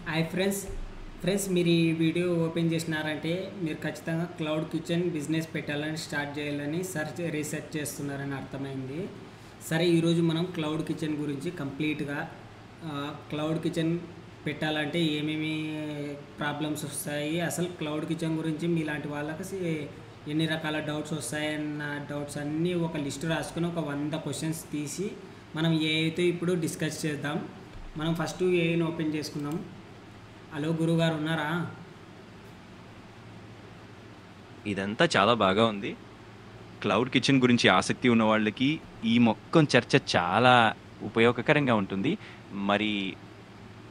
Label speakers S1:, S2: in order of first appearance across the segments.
S1: Hi friends మీరు ఈ video open చేసినారంటే మీరు ఖచ్చితంగా క్లౌడ్ కిచెన్ బిజినెస్ పెట్టాలని స్టార్ట్ చేయాలని రీసెర్చ్ చేస్తున్నారని అర్థమైంది. సరే, ఈరోజు మనం క్లౌడ్ కిచెన్ గురించి కంప్లీట్గా క్లౌడ్ కిచెన్ పెట్టాలంటే ఏమేమి ప్రాబ్లమ్స్ వస్తాయి, అసలు క్లౌడ్ కిచెన్ గురించి మీలాంటి వాళ్ళకి ఎన్ని రకాల డౌట్స్ వస్తాయన్న డౌట్స్ అన్నీ ఒక లిస్ట్ రాసుకొని ఒక 100 క్వశ్చన్స్ తీసి మనం ఏఐతో ఇప్పుడు డిస్కస్ చేద్దాం. మనం ఫస్ట్ ఏఐని ఓపెన్ చేసుకుందాం. హలో గురుగారు, ఉన్నారా?
S2: ఇదంతా చాలా బాగా ఉంది. క్లౌడ్ కిచెన్ గురించి ఆసక్తి ఉన్న వాళ్ళకి ఈ మొత్తం చర్చ చాలా ఉపయోగకరంగా ఉంటుంది. మరి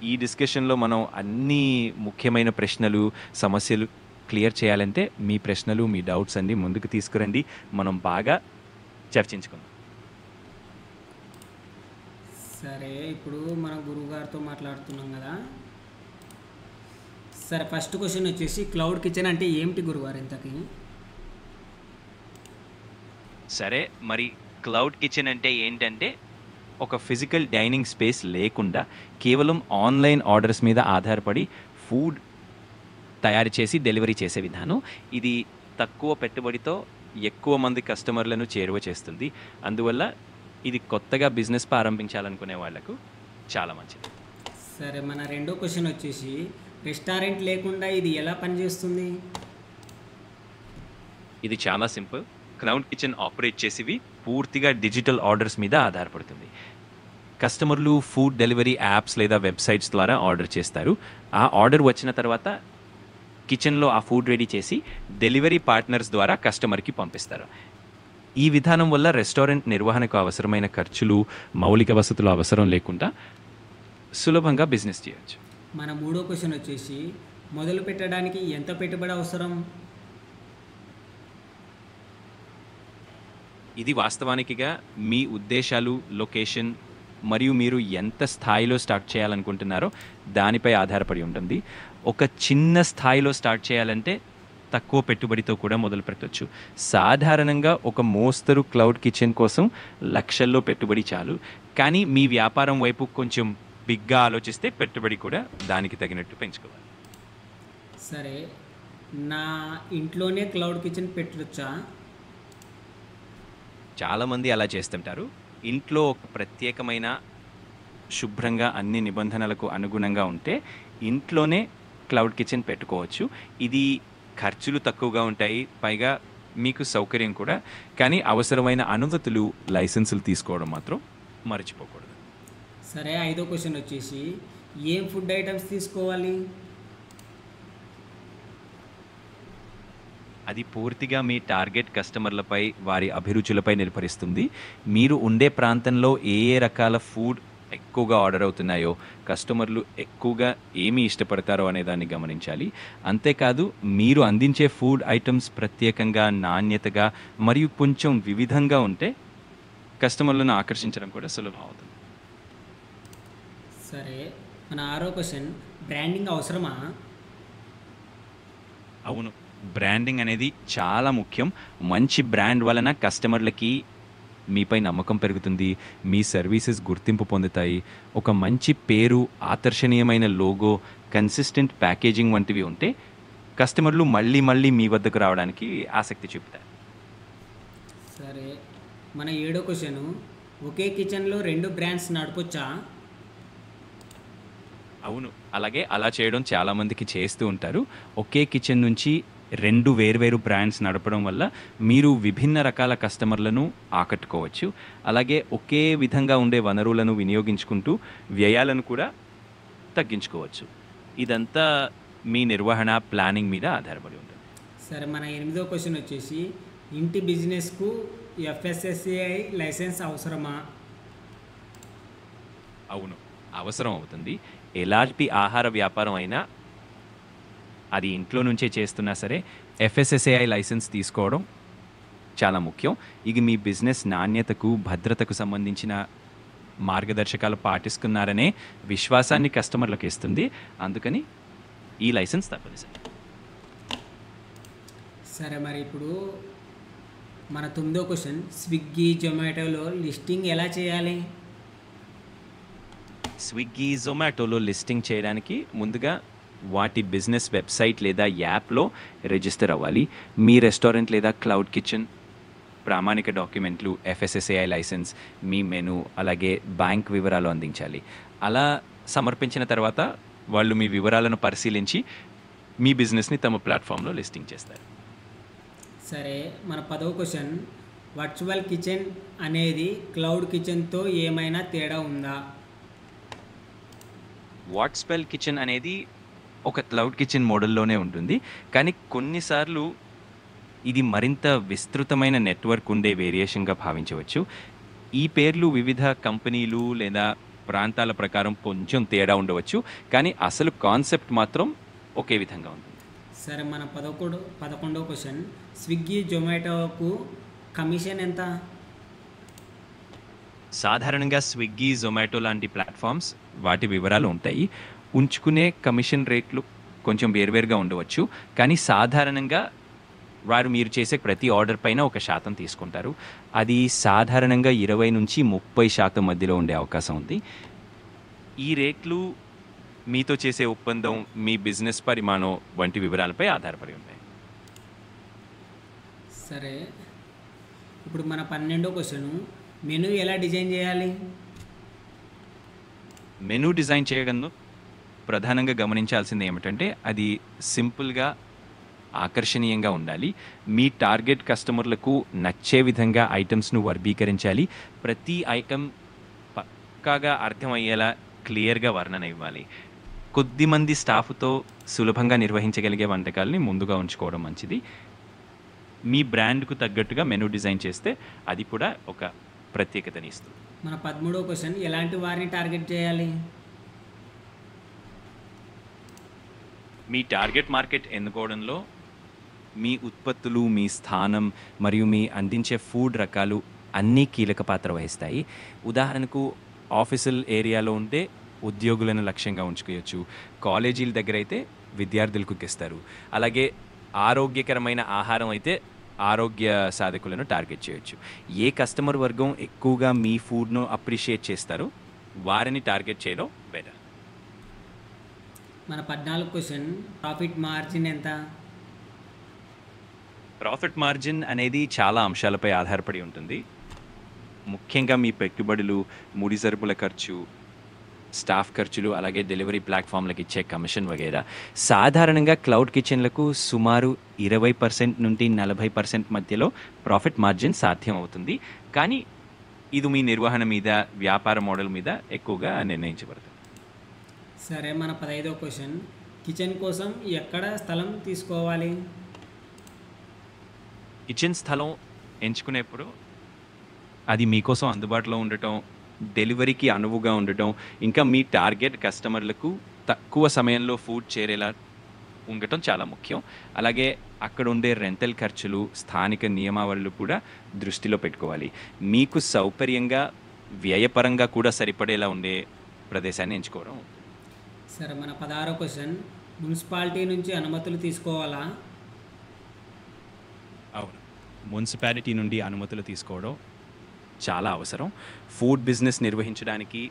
S2: ఈ డిస్కషన్లో మనం అన్ని ముఖ్యమైన ప్రశ్నలు, సమస్యలు క్లియర్ చేయాలంటే మీ ప్రశ్నలు, మీ డౌట్స్ అన్నీ ముందుకు తీసుకురండి. మనం బాగా చర్చించుకుందాం.
S1: సరే, ఇప్పుడు మనం గురుగారితో మాట్లాడుతున్నాం కదా. సరే, ఫస్ట్ క్వశ్చన్ వచ్చేసి క్లౌడ్ కిచెన్ అంటే ఏమిటి గురుగారు ఇంతకీ?
S2: సరే, మరి క్లౌడ్ కిచెన్ అంటే ఏంటంటే ఒక ఫిజికల్ డైనింగ్ స్పేస్ లేకుండా కేవలం ఆన్లైన్ ఆర్డర్స్ మీద ఆధారపడి ఫుడ్ తయారు చేసి డెలివరీ చేసే విధానం. ఇది తక్కువ పెట్టుబడితో ఎక్కువ మంది కస్టమర్లను చేరువ చేస్తుంది. అందువల్ల ఇది కొత్తగా బిజినెస్ ప్రారంభించాలనుకునే వాళ్లకు చాలా మంచిది.
S1: సరే, మన రెండో క్వశ్చన్ వచ్చేసి రెస్టారెంట్ లేకుండా ఇది ఎలా పనిచేస్తుంది?
S2: ఇది చాలా సింపుల్. క్లౌడ్ కిచెన్ ఆపరేట్ చేసేవి పూర్తిగా డిజిటల్ ఆర్డర్స్ మీద ఆధారపడుతుంది. కస్టమర్లు ఫుడ్ డెలివరీ యాప్స్ లేదా వెబ్సైట్స్ ద్వారా ఆర్డర్ చేస్తారు. ఆ ఆర్డర్ వచ్చిన తర్వాత కిచెన్లో ఆ ఫుడ్ రెడీ చేసి డెలివరీ పార్ట్నర్స్ ద్వారా కస్టమర్కి పంపిస్తారు. ఈ విధానం వల్ల రెస్టారెంట్ నిర్వహణకు అవసరమైన ఖర్చులు, మౌలిక వసతులు అవసరం లేకుండా సులభంగా బిజినెస్ చేయొచ్చు.
S1: మన మూడో క్వశ్చన్ వచ్చేసి మొదలు పెట్టడానికి ఎంత పెట్టుబడి అవసరం?
S2: ఇది వాస్తవానికిగా మీ ఉద్దేశాలు, లొకేషన్ మరియు మీరు ఎంత స్థాయిలో స్టార్ట్ చేయాలనుకుంటున్నారో దానిపై ఆధారపడి ఉంటుంది. ఒక చిన్న స్థాయిలో స్టార్ట్ చేయాలంటే తక్కువ పెట్టుబడితో కూడా మొదలు పెట్టవచ్చు. సాధారణంగా ఒక మోస్తరు క్లౌడ్ కిచెన్ కోసం లక్షల్లో పెట్టుబడి చాలు. కానీ మీ వ్యాపారం వైపు కొంచెం బిగ్గా ఆలోచిస్తే పెట్టుబడి కూడా దానికి తగినట్టు పెంచుకోవాలి.
S1: సరే, నా ఇంట్లోనే క్లౌడ్ కిచెన్ పెట్టొచ్చా?
S2: చాలామంది అలా చేస్తుంటారు. ఇంట్లో ఒక ప్రత్యేకమైన శుభ్రంగా అన్ని నిబంధనలకు అనుగుణంగా ఉంటే ఇంట్లోనే క్లౌడ్ కిచెన్ పెట్టుకోవచ్చు. ఇది ఖర్చులు తక్కువగా ఉంటాయి, పైగా మీకు సౌకర్యం కూడా. కానీ అవసరమైన అనుమతులు, లైసెన్సులు తీసుకోవడం మాత్రం మర్చిపోకూడదు.
S1: సరే, ఐదో క్వశ్చన్ వచ్చేసి ఏం ఫుడ్ ఐటమ్స్ తీసుకోవాలి?
S2: అది పూర్తిగా మీ టార్గెట్ కస్టమర్లపై, వారి అభిరుచులపై నిర్భరిస్తుంది. మీరు ఉండే ప్రాంతంలో ఏ ఏ రకాల ఫుడ్ ఎక్కువగా ఆర్డర్ అవుతున్నాయో, కస్టమర్లు ఎక్కువగా ఏమి ఇష్టపడతారో అనే దాన్ని గమనించాలి. అంతేకాదు, మీరు అందించే ఫుడ్ ఐటమ్స్ ప్రత్యేకంగా, నాణ్యతగా మరియు కొంచెం వివిధంగా ఉంటే కస్టమర్లను ఆకర్షించడం కూడా సులభం అవుతుంది.
S1: సరే, మన ఆరో క్వశ్చన్ బ్రాండింగ్ అవసరమా?
S2: అవును, బ్రాండింగ్ అనేది చాలా ముఖ్యం. మంచి బ్రాండ్ వలన కస్టమర్లకి మీపై నమ్మకం పెరుగుతుంది, మీ సర్వీసెస్ గుర్తింపు పొందుతాయి. ఒక మంచి పేరు, ఆకర్షణీయమైన లోగో, కన్సిస్టెంట్ ప్యాకేజింగ్ వంటివి ఉంటే కస్టమర్లు మళ్ళీ మళ్ళీ మీ వద్దకు రావడానికి ఆసక్తి చూపుతారు.
S1: సరే, మన ఏడో క్వశ్చన్ ఒకే కిచెన్లో 2 బ్రాండ్స్ నడపొచ్చా?
S2: అవును, అలాగే అలా చేయడం చాలామందికి చేస్తూ ఉంటారు. ఒకే కిచెన్ నుంచి 2 వేర్వేరు బ్రాండ్స్ నడపడం వల్ల మీరు విభిన్న రకాల కస్టమర్లను ఆకట్టుకోవచ్చు. అలాగే ఒకే విధంగా ఉండే వనరులను వినియోగించుకుంటూ వ్యయాలను కూడా తగ్గించుకోవచ్చు. ఇదంతా మీ నిర్వహణ, ప్లానింగ్ మీద ఆధారపడి ఉంటుంది.
S1: సరే, మన ఎనిమిదో క్వశ్చన్ వచ్చేసి ఇంటి బిజినెస్కు FSSAI లైసెన్స్ అవసరమా?
S2: అవును, అవసరం అవుతుంది. ఎలాంటి ఆహార వ్యాపారం అయినా, అది ఇంట్లో నుంచే చేస్తున్నా సరే, FSSAI లైసెన్స్ తీసుకోవడం చాలా ముఖ్యం. ఇది మీ బిజినెస్ నాణ్యతకు, భద్రతకు సంబంధించిన మార్గదర్శకాలు పాటిస్తున్నారనే విశ్వాసాన్ని కస్టమర్లకు ఇస్తుంది. అందుకని ఈ లైసెన్స్ తప్పనిసరి.
S1: సరే, మరి ఇప్పుడు మన 9వ క్వశ్చన్ స్విగ్గీ, జొమాటోలో లిస్టింగ్ ఎలా చేయాలి?
S2: స్విగ్గీ జొమాటోలో లిస్టింగ్ చేయడానికి ముందుగా వాటి బిజినెస్ వెబ్సైట్ లేదా యాప్లో రిజిస్టర్ అవ్వాలి. మీ రెస్టారెంట్ లేదా క్లౌడ్ కిచెన్ ప్రామాణిక డాక్యుమెంట్లు, FSSAI లైసెన్స్, మీ మెను, అలాగే బ్యాంక్ వివరాలు అందించాలి. అలా సమర్పించిన తర్వాత వాళ్ళు మీ వివరాలను పరిశీలించి మీ బిజినెస్ని తమ ప్లాట్ఫామ్లో లిస్టింగ్ చేస్తారు.
S1: సరే, మన 10వ క్వశ్చన్, వర్చువల్ కిచెన్ అనేది క్లౌడ్ కిచెన్తో ఏమైనా తేడా ఉందా?
S2: వాట్స్పెల్ కిచెన్ అనేది ఒక క్లౌడ్ కిచెన్ మోడల్లోనే ఉంటుంది, కానీ కొన్నిసార్లు ఇది మరింత విస్తృతమైన నెట్వర్క్ ఉండే వేరియేషన్గా భావించవచ్చు. ఈ పేర్లు వివిధ కంపెనీలు లేదా ప్రాంతాల ప్రకారం కొంచెం తేడా ఉండవచ్చు, కానీ అసలు కాన్సెప్ట్ మాత్రం ఒకే విధంగా ఉంటుంది.
S1: సరే, మన 11వ క్వశ్చన్, స్విగ్గీ జొమాటోకు కమిషన్ ఎంత?
S2: సాధారణంగా స్విగ్గీ జొమాటో లాంటి ప్లాట్ఫామ్స్ వాటి వివరాలు ఉంటాయి. ఉంచుకునే కమిషన్ రేట్లు కొంచెం వేరువేరుగా ఉండవచ్చు, కానీ సాధారణంగా వారు మీరు చేసే ప్రతి ఆర్డర్ పైన 1% తీసుకుంటారు. అది సాధారణంగా 20-30% మధ్యలో ఉండే అవకాశం ఉంది. ఈ రేట్లు మీతో చేసే ఒప్పందం, మీ బిజినెస్ పరిమాణం వంటి వివరాలపై ఆధారపడి ఉంటాయి.
S1: సరే, ఇప్పుడు మన 12వ క్వశ్చన్, మెనూ ఎలా డిజైన్ చేయాలి?
S2: మెనూ డిజైన్ చేయగలను ప్రధానంగా గమనించాల్సింది ఏమిటంటే అది సింపుల్గా, ఆకర్షణీయంగా ఉండాలి. మీ టార్గెట్ కస్టమర్లకు నచ్చే విధంగా ఐటమ్స్ను వర్గీకరించాలి. ప్రతి ఐటమ్ పక్కాగా అర్థమయ్యేలా క్లియర్గా వర్ణన ఇవ్వాలి. కొద్దిమంది స్టాఫ్తో సులభంగా నిర్వహించగలిగే వంటకాలని ముందుగా ఉంచుకోవడం మంచిది. మీ బ్రాండ్కు తగ్గట్టుగా మెనూ డిజైన్ చేస్తే అది కూడా ఒక ప్రత్యేకతని ఇస్తుంది.
S1: మన 13వ క్వశ్చన్, ఎలాంటి వారిని టార్గెట్ చేయాలి?
S2: మీ టార్గెట్ మార్కెట్ ఎన్నుకోవడంలో మీ ఉత్పత్తులు, మీ స్థానం మరియు మీ అందించే ఫుడ్ రకాలు అన్నీ కీలక పాత్ర వహిస్తాయి. ఉదాహరణకు ఆఫీసుల ఏరియాలో ఉంటే ఉద్యోగులను లక్ష్యంగా ఉంచుకోవచ్చు, కాలేజీల దగ్గర అయితే విద్యార్థులకు ఇస్తారు, అలాగే ఆరోగ్యకరమైన ఆహారం అయితే ఆరోగ్య సాధకులను టార్గెట్ చేయొచ్చు. ఏ కస్టమర్ వర్గం ఎక్కువగా మీ ఫుడ్ను అప్రిషియేట్ చేస్తారో వారిని టార్గెట్ చేయడం బెటర్.
S1: మన 14వ క్వశ్చన్, ప్రాఫిట్ మార్జిన్ ఎంత?
S2: ప్రాఫిట్ మార్జిన్ అనేది చాలా అంశాలపై ఆధారపడి ఉంటుంది. ముఖ్యంగా మీ పెట్టుబడులు, ముడి సరుకుల ఖర్చు, స్టాఫ్ ఖర్చులు, అలాగే డెలివరీ ప్లాట్ఫామ్లకు ఇచ్చే కమిషన్ వగైరా. సాధారణంగా క్లౌడ్ కిచెన్లకు సుమారు 20% నుండి 40% మధ్యలో ప్రాఫిట్ మార్జిన్ సాధ్యం అవుతుంది, కానీ ఇది మీ నిర్వహణ మీద, వ్యాపార మోడల్ మీద ఎక్కువగా నిర్ణయించబడుతుంది.
S1: సరే, మన 15వ క్వశ్చన్, కిచెన్ కోసం ఎక్కడ స్థలం తీసుకోవాలి?
S2: కిచెన్ స్థలం ఎంచుకునేప్పుడు అది మీకోసం అందుబాటులో ఉండటం, డెలివరీకి అనువుగా ఉండటం, ఇంకా మీ టార్గెట్ కస్టమర్లకు తక్కువ సమయంలో ఫుడ్ చేరేలా ఉండటం చాలా ముఖ్యం. అలాగే అక్కడ ఉండే రెంటల్ ఖర్చులు, స్థానిక నియమావళులు కూడా దృష్టిలో పెట్టుకోవాలి. మీకు సౌకర్యంగా, వ్యయపరంగా కూడా సరిపడేలా ఉండే ప్రదేశాన్ని ఎంచుకోవడం.
S1: సరే, మన 16వ క్వశ్చన్, మున్సిపాలిటీ నుంచి అనుమతులు తీసుకోవాలా?
S2: అవును, మున్సిపాలిటీ నుండి అనుమతులు తీసుకోవడం చాలా అవసరం. ఫుడ్ బిజినెస్ నిర్వహించడానికి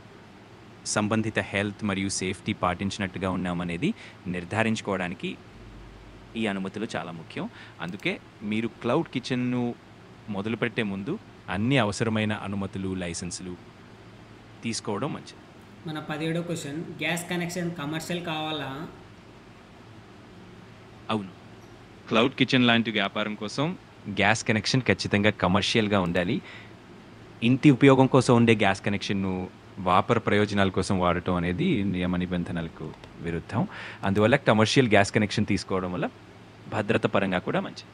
S2: సంబంధిత హెల్త్ మరియు సేఫ్టీ పాటించినట్టుగా ఉన్నామనేది నిర్ధారించుకోవడానికి ఈ అనుమతులు చాలా ముఖ్యం. అందుకే మీరు క్లౌడ్ కిచెన్ను మొదలుపెట్టే ముందు అన్ని అవసరమైన అనుమతులు, లైసెన్సులు తీసుకోవడం మంచిది.
S1: మన 17వ క్వశ్చన్, గ్యాస్ కనెక్షన్ కమర్షియల్ కావాలా?
S2: అవును, క్లౌడ్ కిచెన్ లాంటి వ్యాపారం కోసం గ్యాస్ కనెక్షన్ ఖచ్చితంగా కమర్షియల్గా ఉండాలి. ఇంటి ఉపయోగం కోసం ఉండే గ్యాస్ కనెక్షన్ను వ్యాపార ప్రయోజనాల కోసం వాడటం అనేది నియమ నిబంధనలకు విరుద్ధం. అందువల్ల కమర్షియల్ గ్యాస్ కనెక్షన్ తీసుకోవడం వల్ల భద్రత పరంగా కూడా మంచిది.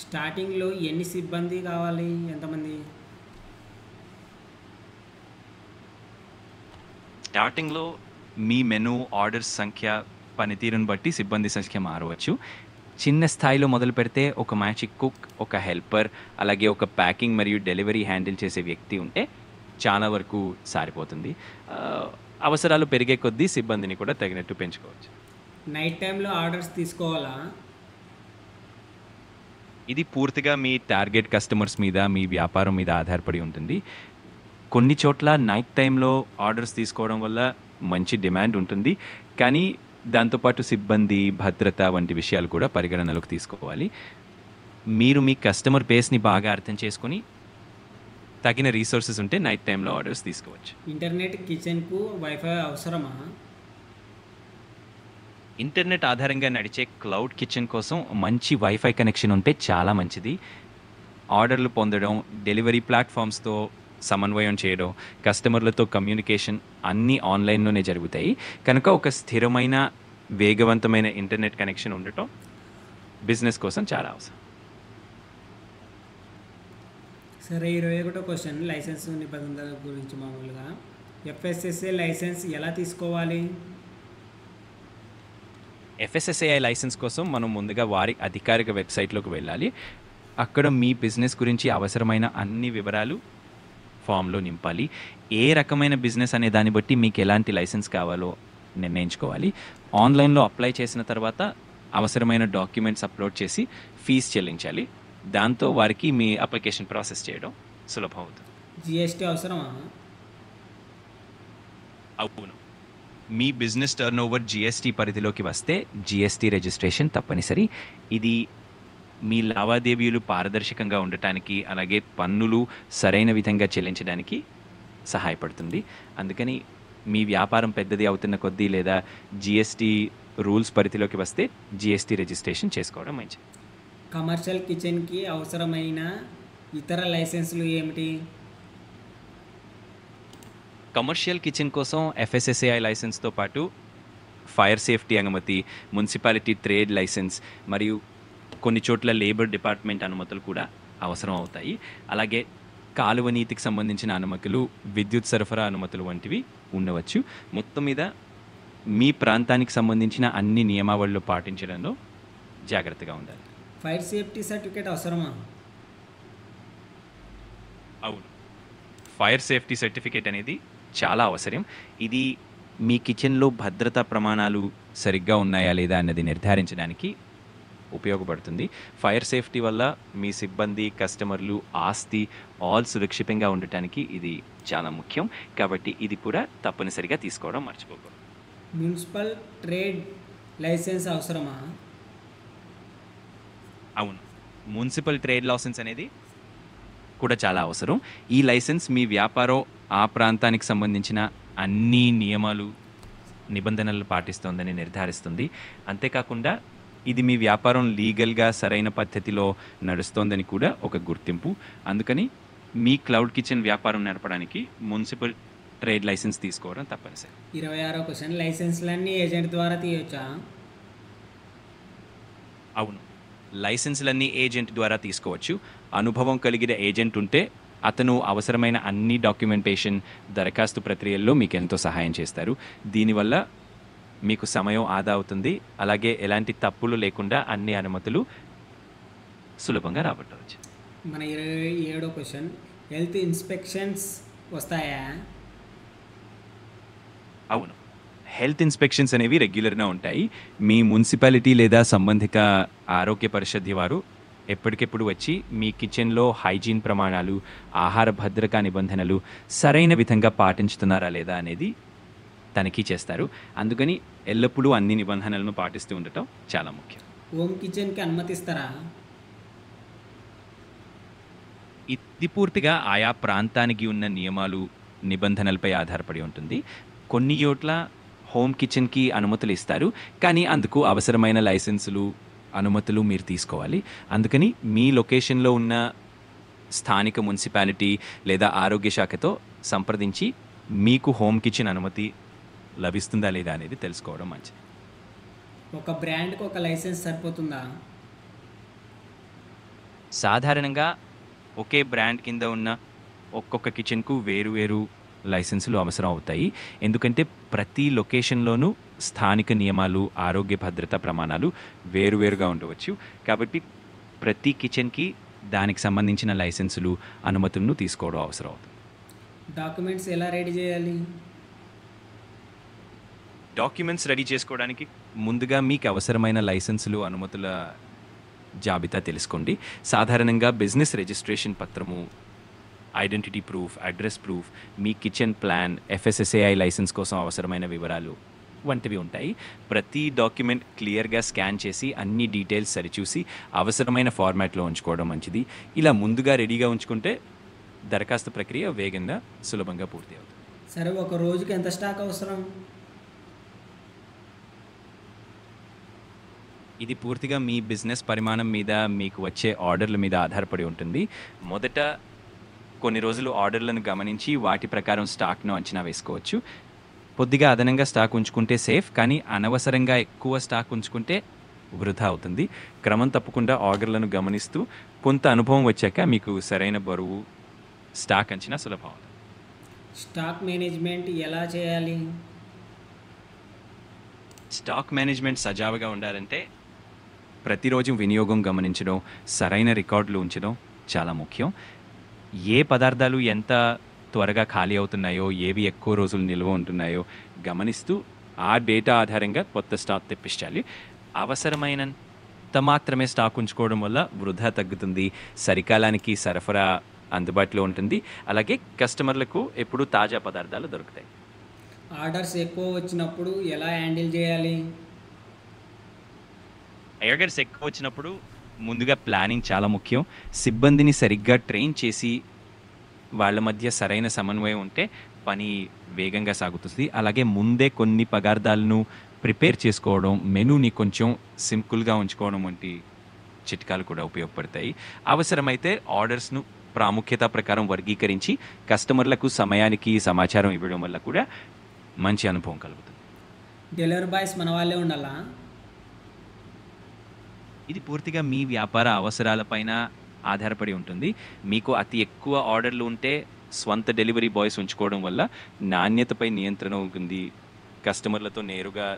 S1: స్టార్టింగ్లో ఎన్ని సిబ్బంది కావాలి? ఎంతమంది?
S2: స్టార్టింగ్లో మీ మెనూ, ఆర్డర్స్ సంఖ్య, పనితీరును బట్టి సిబ్బంది సంఖ్య మారవచ్చు. చిన్న స్థాయిలో మొదలు పెడితే ఒక మ్యాజిక్ కుక్, ఒక హెల్పర్, అలాగే ఒక ప్యాకింగ్ మరియు డెలివరీ హ్యాండిల్ చేసే వ్యక్తి ఉంటే చాలా వరకు సారిపోతుంది. అవసరాలు పెరిగే కొద్దీ సిబ్బందిని కూడా తగినట్టు పెంచుకోవచ్చు.
S1: నైట్ టైంలో ఆర్డర్స్ తీసుకోవాలా?
S2: ఇది పూర్తిగా మీ టార్గెట్ కస్టమర్స్ మీద, మీ వ్యాపారం మీద ఆధారపడి ఉంటుంది. కొన్ని చోట్ల నైట్ టైంలో ఆర్డర్స్ తీసుకోవడం వల్ల మంచి డిమాండ్ ఉంటుంది. కానీ దాంతోపాటు సిబ్బంది, భద్రత వంటి విషయాలు కూడా పరిగణనలోకి తీసుకోవాలి. మీరు మీ కస్టమర్ బేస్‌ని బాగా అర్థం చేసుకొని, తగిన రిసోర్సెస్ ఉంటే నైట్ టైమ్‌లో ఆర్డర్స్ తీసుకోవచ్చు.
S1: ఇంటర్నెట్ కిచెన్కు వైఫై అవసరమా?
S2: ఇంటర్నెట్ ఆధారంగా నడిచే క్లౌడ్ కిచెన్ కోసం మంచి వైఫై కనెక్షన్ ఉంటే చాలా మంచిది. ఆర్డర్లు పొందడం, డెలివరీ ప్లాట్‌ఫామ్స్‌తో సమన్వయం చేయడం, కస్టమర్లతో కమ్యూనికేషన్ అన్నీ ఆన్‌లైన్‌లోనే జరుగుతాయి. కనుక ఒక స్థిరమైన, వేగవంతమైన ఇంటర్నెట్ కనెక్షన్ ఉండటం బిజినెస్ కోసం చాలా అవసరం.
S1: సరే, 21వ క్వశ్చన్ లైసెన్స్ నిబంధనల గురించి మామూలుగా. ఎఫ్ఎస్ఎస్ఏ లైసెన్స్ ఎలా తీసుకోవాలి?
S2: ఎఫ్ఎస్ఎస్ఏఐ లైసెన్స్ కోసం మనం ముందుగా వారి అధికారిక వెబ్సైట్‌లోకి వెళ్ళాలి. అక్కడ మీ బిజినెస్ గురించి అవసరమైన అన్ని వివరాలు ఫామ్‌లో నింపాలి. ఏ రకమైన బిజినెస్ అనే దాన్ని బట్టి మీకు ఎలాంటి లైసెన్స్ కావాలో నిర్ణయించుకోవాలి. ఆన్‌లైన్‌లో అప్లై చేసిన తర్వాత అవసరమైన డాక్యుమెంట్స్ అప్లోడ్ చేసి ఫీజు చెల్లించాలి. దాంతో వారికి మీ అప్లికేషన్ ప్రాసెస్ చేయడం సులభం అవుతుంది.
S1: జిఎస్టీ అవసరమా?
S2: అవును. మీ బిజినెస్ టర్నోవర్ జీఎస్టీ పరిధిలోకి వస్తే జీఎస్టీ రిజిస్ట్రేషన్ తప్పనిసరి. ఇది మీ లావాదేవీలు పారదర్శకంగా ఉండటానికి, అలాగే పన్నులు సరైన విధంగా చెల్లించడానికి సహాయపడుతుంది. అందుకని మీ వ్యాపారం పెద్దది అవుతున్న కొద్దీ లేదా జీఎస్టీ రూల్స్ పరిధిలోకి వస్తే జీఎస్టీ రిజిస్ట్రేషన్ చేసుకోవడం మంచిది.
S1: కమర్షియల్ కిచెన్కి అవసరమైన ఇతర లైసెన్సులు ఏమిటి?
S2: కమర్షియల్ కిచెన్ కోసం ఎఫ్ఎస్ఎస్ఏఐ లైసెన్స్తో పాటు ఫైర్ సేఫ్టీ అనుమతి, మున్సిపాలిటీ ట్రేడ్ లైసెన్స్ మరియు కొన్ని చోట్ల లేబర్ డిపార్ట్మెంట్ అనుమతులు కూడా అవసరం అవుతాయి. అలాగే కాలువ నీతికి సంబంధించిన అనుమతులు, విద్యుత్ సరఫరా అనుమతులు వంటివి ఉండవచ్చు. మొత్తం మీద మీ ప్రాంతానికి సంబంధించిన అన్ని నియమావళిలు పాటించడంలో జాగ్రత్తగా ఉండాలి.
S1: ఫైర్ సేఫ్టీ సర్టిఫికేట్ అవసరమా?
S2: అవును. ఫైర్ సేఫ్టీ సర్టిఫికేట్ అనేది చాలా అవసరం. ఇది మీ కిచెన్లో భద్రతా ప్రమాణాలు సరిగ్గా ఉన్నాయా లేదా అన్నది నిర్ధారించడానికి ఉపయోగపడుతుంది. ఫైర్ సేఫ్టీ వల్ల మీ సిబ్బంది, కస్టమర్లు, ఆస్తి ఆల్ సురక్షితంగా ఉండటానికి ఇది చాలా ముఖ్యం. కాబట్టి ఇది కూడా తప్పనిసరిగా తీసుకోవడం మర్చిపోకూడదు.
S1: మున్సిపల్ ట్రేడ్ లైసెన్స్ అవసరమా?
S2: అవును. మున్సిపల్ ట్రేడ్ లైసెన్స్ అనేది కూడా చాలా అవసరం. ఈ లైసెన్స్ మీ వ్యాపారం ఆ ప్రాంతానికి సంబంధించిన అన్ని నియమాలు, నిబంధనలు పాటిస్తోందని నిర్ధారిస్తుంది. అంతేకాకుండా ఇది మీ వ్యాపారం లీగల్గా సరైన పద్ధతిలో నడుస్తోందని కూడా ఒక గుర్తింపు. అందుకని మీ క్లౌడ్ కిచెన్ వ్యాపారం నడపడానికి మున్సిపల్ ట్రేడ్ లైసెన్స్ తీసుకోవడం తప్పనిసరి.
S1: 26వ క్వశ్చన్ లైసెన్స్లన్నీ ఏజెంట్ ద్వారా తీయొచ్చా?
S2: అవును. లైసెన్స్లన్నీ ఏజెంట్ ద్వారా తీసుకోవచ్చు. అనుభవం కలిగిన ఏజెంట్ ఉంటే అతను అవసరమైన అన్ని డాక్యుమెంటేషన్, దరఖాస్తు ప్రక్రియల్లో మీకు ఎంతో సహాయం చేస్తారు. దీనివల్ల మీకు సమయం ఆదా అవుతుంది. అలాగే ఎలాంటి తప్పులు లేకుండా అన్ని అనుమతులు సులభంగా రాబట్టవచ్చు.
S1: మన 27వ క్వశ్చన్ హెల్త్ ఇన్స్పెక్షన్స్ వస్తాయా?
S2: అవును. హెల్త్ ఇన్స్పెక్షన్స్ అనేవి రెగ్యులర్గా ఉంటాయి. మీ మున్సిపాలిటీ లేదా సంబంధిత ఆరోగ్య పరిషత్ వారు ఎప్పటికెప్పుడు వచ్చి మీ కిచెన్లో హైజీన్ ప్రమాణాలు, ఆహార భద్రతా నిబంధనలు సరైన విధంగా పాటించుతున్నారా లేదా అనేది తనిఖీ చేస్తారు. అందుకని ఎల్లప్పుడూ అన్ని నిబంధనలను పాటిస్తూ ఉండటం చాలా ముఖ్యం.
S1: హోమ్ కిచెన్కి అనుమతిస్తారా?
S2: ఇది పూర్తిగా ఆయా ప్రాంతానికి ఉన్న నియమాలు, నిబంధనలపై ఆధారపడి ఉంటుంది. కొన్ని చోట్ల హోమ్ కిచెన్కి అనుమతులు ఇస్తారు, కానీ అందుకు అవసరమైన లైసెన్సులు, అనుమతులు మీరు తీసుకోవాలి. అందుకని మీ లొకేషన్లో ఉన్న స్థానిక మున్సిపాలిటీ లేదా ఆరోగ్య శాఖతో సంప్రదించి మీకు హోమ్ కిచెన్ అనుమతి లభిస్తుందా లేదా అనేది తెలుసుకోవడం మంచిది.
S1: ఒక బ్రాండ్కి ఒక లైసెన్స్ సరిపోతుందా?
S2: సాధారణంగా ఒకే బ్రాండ్ కింద ఉన్న ఒక్కొక్క కిచెన్కు వేరు లైసెన్సులు అవసరం అవుతాయి. ఎందుకంటే ప్రతి లొకేషన్లోనూ స్థానిక నియమాలు, ఆరోగ్య భద్రతా ప్రమాణాలు వేరువేరుగా ఉండవచ్చు. కాబట్టి ప్రతి కిచెన్కి దానికి సంబంధించిన లైసెన్సులు, అనుమతులను తీసుకోవడం అవసరం అవుతుంది.
S1: డాక్యుమెంట్స్ ఎలా రెడీ చేయాలి?
S2: డాక్యుమెంట్స్ రెడీ చేసుకోవడానికి ముందుగా మీకు అవసరమైన లైసెన్సులు, అనుమతుల జాబితా తెలుసుకోండి. సాధారణంగా బిజినెస్ రిజిస్ట్రేషన్ పత్రము, ఐడెంటిటీ ప్రూఫ్, అడ్రస్ ప్రూఫ్, మీ కిచెన్ ప్లాన్, FSSAI లైసెన్స్ కోసం అవసరమైన వివరాలు వంటివి ఉంటాయి. ప్రతి డాక్యుమెంట్ క్లియర్గా స్కాన్ చేసి అన్ని డీటెయిల్స్ సరిచూసి అవసరమైన ఫార్మాట్లో ఉంచుకోవడం మంచిది. ఇలా ముందుగా రెడీగా ఉంచుకుంటే దరఖాస్తు ప్రక్రియ వేగంగా సులభంగా పూర్తి అవుతుంది.
S1: సరే, ఒక రోజుకి ఎంత స్టాక్ అవసరం?
S2: ఇది పూర్తిగా మీ బిజినెస్ పరిమాణం మీద, మీకు వచ్చే ఆర్డర్ల మీద ఆధారపడి ఉంటుంది. మొదట కొన్ని రోజులు ఆర్డర్లను గమనించి వాటి ప్రకారం స్టాక్ను అంచనా వేసుకోవచ్చు. కొద్దిగా అదనంగా స్టాక్ ఉంచుకుంటే సేఫ్, కానీ అనవసరంగా ఎక్కువ స్టాక్ ఉంచుకుంటే వృధా అవుతుంది. క్రమం తప్పకుండా ఆర్డర్లను గమనిస్తూ కొంత అనుభవం వచ్చాక మీకు సరైన బరువు, స్టాక్ అంచనా సులభం అవుతుంది.
S1: స్టాక్ మేనేజ్మెంట్ ఎలా చేయాలి?
S2: స్టాక్ మేనేజ్మెంట్ సజావుగా ఉండాలంటే ప్రతిరోజు వినియోగం గమనించడం, సరైన రికార్డులు ఉంచడం చాలా ముఖ్యం. ఏ పదార్థాలు ఎంత త్వరగా ఖాళీ అవుతున్నాయో, ఏవి ఎక్కువ రోజులు నిల్వ ఉంటున్నాయో గమనిస్తూ ఆ డేటా ఆధారంగా కొత్త స్టాక్ తెప్పించాలి. అవసరమైనంత మాత్రమే స్టాక్ ఉంచుకోవడం వల్ల వృధా తగ్గుతుంది, సరికాలానికి సరఫరా అందుబాటులో ఉంటుంది, అలాగే కస్టమర్లకు ఎప్పుడూ తాజా పదార్థాలు దొరుకుతాయి.
S1: ఆర్డర్స్ ఎక్కువ వచ్చినప్పుడు ఎలా హ్యాండిల్ చేయాలి?
S2: ఆర్డర్స్ ఎక్కువ వచ్చినప్పుడు ముందుగా ప్లానింగ్ చాలా ముఖ్యం. సిబ్బందిని సరిగ్గా ట్రైన్ చేసి వాళ్ళ మధ్య సరైన సమన్వయం ఉంటే పని వేగంగా సాగుతుంది. అలాగే ముందే కొన్ని పదార్థాలను ప్రిపేర్ చేసుకోవడం, మెనూని కొంచెం సింపుల్గా ఉంచుకోవడం వంటి చిట్కాలు కూడా ఉపయోగపడతాయి. అవసరమైతే ఆర్డర్స్ను ప్రాముఖ్యత ప్రకారం వర్గీకరించి కస్టమర్లకు సమయానికి సమాచారం ఇవ్వడం వల్ల కూడా మంచి అనుభవం కలుగుతుంది.
S1: డెలివరీ బాయ్స్ మన వాళ్ళే ఉండాలా?
S2: ఇది పూర్తిగా మీ వ్యాపార అవసరాలపైన ఆధారపడి ఉంటుంది. మీకు అతి ఎక్కువ ఆర్డర్లు ఉంటే స్వంత డెలివరీ బాయ్స్ ఉంచుకోవడం వల్ల నాణ్యతపై నియంత్రణ ఉంటుంది, కస్టమర్లతో నేరుగా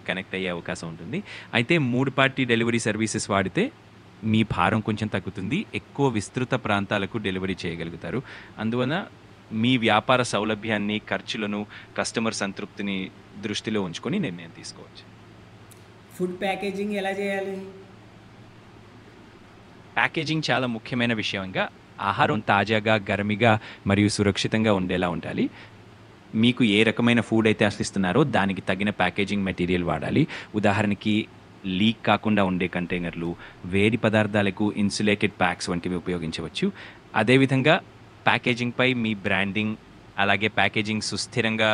S2: కనెక్ట్ అయ్యే అవకాశం ఉంటుంది. అయితే 3 పార్టీ డెలివరీ సర్వీసెస్ వాడితే మీ భారం కొంచెం తగ్గుతుంది, ఎక్కువ విస్తృత ప్రాంతాలకు డెలివరీ చేయగలుగుతారు. అందువల్ల మీ వ్యాపార సౌలభ్యాన్ని, ఖర్చులను, కస్టమర్ సంతృప్తిని దృష్టిలో ఉంచుకొని నిర్ణయం తీసుకోవచ్చు.
S1: ఫుడ్ ప్యాకేజింగ్ ఎలా చేయాలి?
S2: ప్యాకేజింగ్ చాలా ముఖ్యమైన విషయంగా ఆహారం తాజాగా, గరమిగా మరియు సురక్షితంగా ఉండేలా ఉండాలి. మీకు ఏ రకమైన ఫుడ్ అయితే ఆశిస్తున్నారో దానికి తగిన ప్యాకేజింగ్ మెటీరియల్ వాడాలి. ఉదాహరణకి లీక్ కాకుండా ఉండే కంటైనర్లు, వేడి పదార్థాలకు ఇన్సులేటెడ్ ప్యాక్స్ వంటివి ఉపయోగించవచ్చు. అదేవిధంగా ప్యాకేజింగ్పై మీ బ్రాండింగ్, అలాగే ప్యాకేజింగ్ సుస్థిరంగా,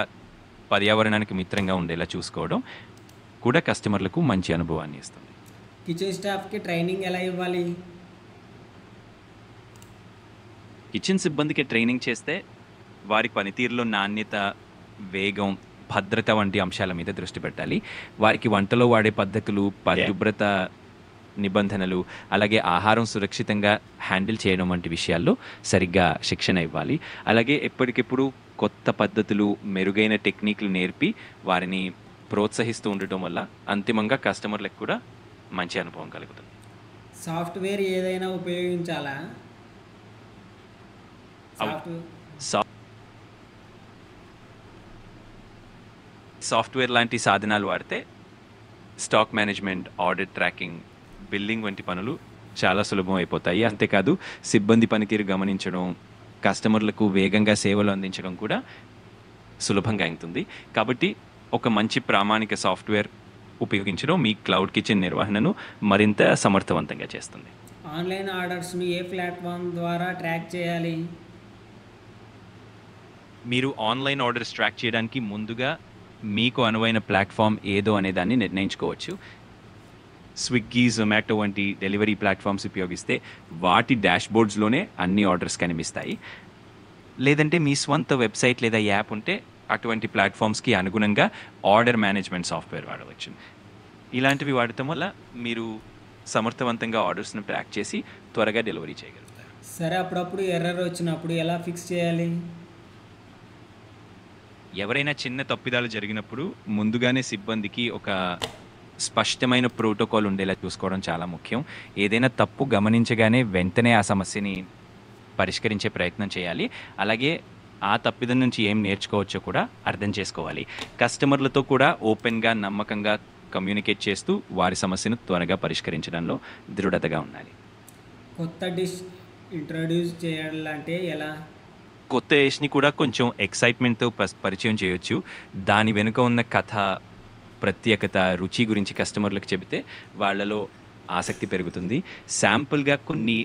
S2: పర్యావరణానికి మిత్రంగా ఉండేలా చూసుకోవడం కూడా కస్టమర్లకు మంచి అనుభవాన్ని ఇస్తుంది.
S1: కిచెన్ స్టాఫ్కి ట్రైనింగ్ ఎలా ఇవ్వాలి?
S2: కిచెన్ సిబ్బందికి ట్రైనింగ్ చేస్తే వారి పనితీరులో నాణ్యత, వేగం, భద్రత వంటి అంశాల మీద దృష్టి పెట్టాలి. వారికి వంటలో వాడే పద్ధతులు, పరిశుభ్రత నిబంధనలు, అలాగే ఆహారం సురక్షితంగా హ్యాండిల్ చేయడం వంటి విషయాల్లో సరిగ్గా శిక్షణ ఇవ్వాలి. అలాగే ఎప్పటికెప్పుడు కొత్త పద్ధతులు, మెరుగైన టెక్నిక్లు నేర్పి వారిని ప్రోత్సహిస్తూ ఉండటం వల్ల అంతిమంగా కస్టమర్లకు కూడా మంచి అనుభవం కలుగుతుంది.
S1: సాఫ్ట్వేర్ ఏదైనా ఉపయోగించాలా?
S2: సాఫ్ట్వేర్ లాంటి సాధనాలు వాడితే stock management, order tracking, billing వంటి పనులు చాలా సులభం అయిపోతాయి. అంతేకాదు సిబ్బంది పనితీరు గమనించడం, కస్టమర్లకు వేగంగా సేవలు అందించడం కూడా సులభంగా అవుతుంది. కాబట్టి ఒక మంచి ప్రామాణిక సాఫ్ట్వేర్ ఉపయోగించడం మీ క్లౌడ్ కిచెన్ నిర్వహణను మరింత సమర్థవంతంగా చేస్తుంది.
S1: ఆన్లైన్ ఆర్డర్స్ను ఏ ప్లాట్ఫామ్ ద్వారా ట్రాక్ చేయాలి?
S2: మీరు ఆన్లైన్ ఆర్డర్స్ ట్రాక్ చేయడానికి ముందుగా మీకు అనువైన ప్లాట్ఫామ్ ఏదో అనేదాన్ని నిర్ణయించుకోవచ్చు. స్విగ్గీ, జొమాటో వంటి డెలివరీ ప్లాట్ఫామ్స్ ఉపయోగిస్తే వాటి డాష్బోర్డ్స్లోనే అన్ని ఆర్డర్స్ కనిపిస్తాయి. లేదంటే మీ స్వంత వెబ్సైట్ లేదా యాప్ ఉంటే అటువంటి ప్లాట్ఫామ్స్కి అనుగుణంగా ఆర్డర్ మేనేజ్మెంట్ సాఫ్ట్వేర్ వాడవచ్చు. ఇలాంటివి వాడటం వల్ల మీరు సమర్థవంతంగా ఆర్డర్స్ను ట్రాక్ చేసి త్వరగా డెలివరీ చేయగలుగుతారు.
S1: సరే, అప్పుడప్పుడు ఎర్రర్ వచ్చినప్పుడు ఎలా ఫిక్స్ చేయాలి?
S2: ఎవరైనా చిన్న తప్పిదాలు జరిగినప్పుడు ముందుగానే సిబ్బందికి ఒక స్పష్టమైన ప్రోటోకాల్ ఉండేలా చూసుకోవడం చాలా ముఖ్యం. ఏదైనా తప్పు గమనించగానే వెంటనే ఆ సమస్యని పరిష్కరించే ప్రయత్నం చేయాలి. అలాగే ఆ తప్పిదం నుంచి ఏం నేర్చుకోవచ్చో కూడా అర్థం చేసుకోవాలి. కస్టమర్లతో కూడా ఓపెన్గా, నమ్మకంగా కమ్యూనికేట్ చేస్తూ వారి సమస్యను త్వరగా పరిష్కరించడంలో దృఢతగా ఉండాలి.
S1: కొత్త డిష్ ఇంట్రడ్యూస్ చేయాలంటే ఎలా?
S2: కొత్త ఏజ్ని కూడా కొంచెం ఎక్సైట్మెంట్తో పరిచయం చేయొచ్చు. దాని వెనుక ఉన్న కథ, ప్రత్యేకత, రుచి గురించి కస్టమర్లకు చెబితే వాళ్ళలో ఆసక్తి పెరుగుతుంది. శాంపుల్గా కొన్ని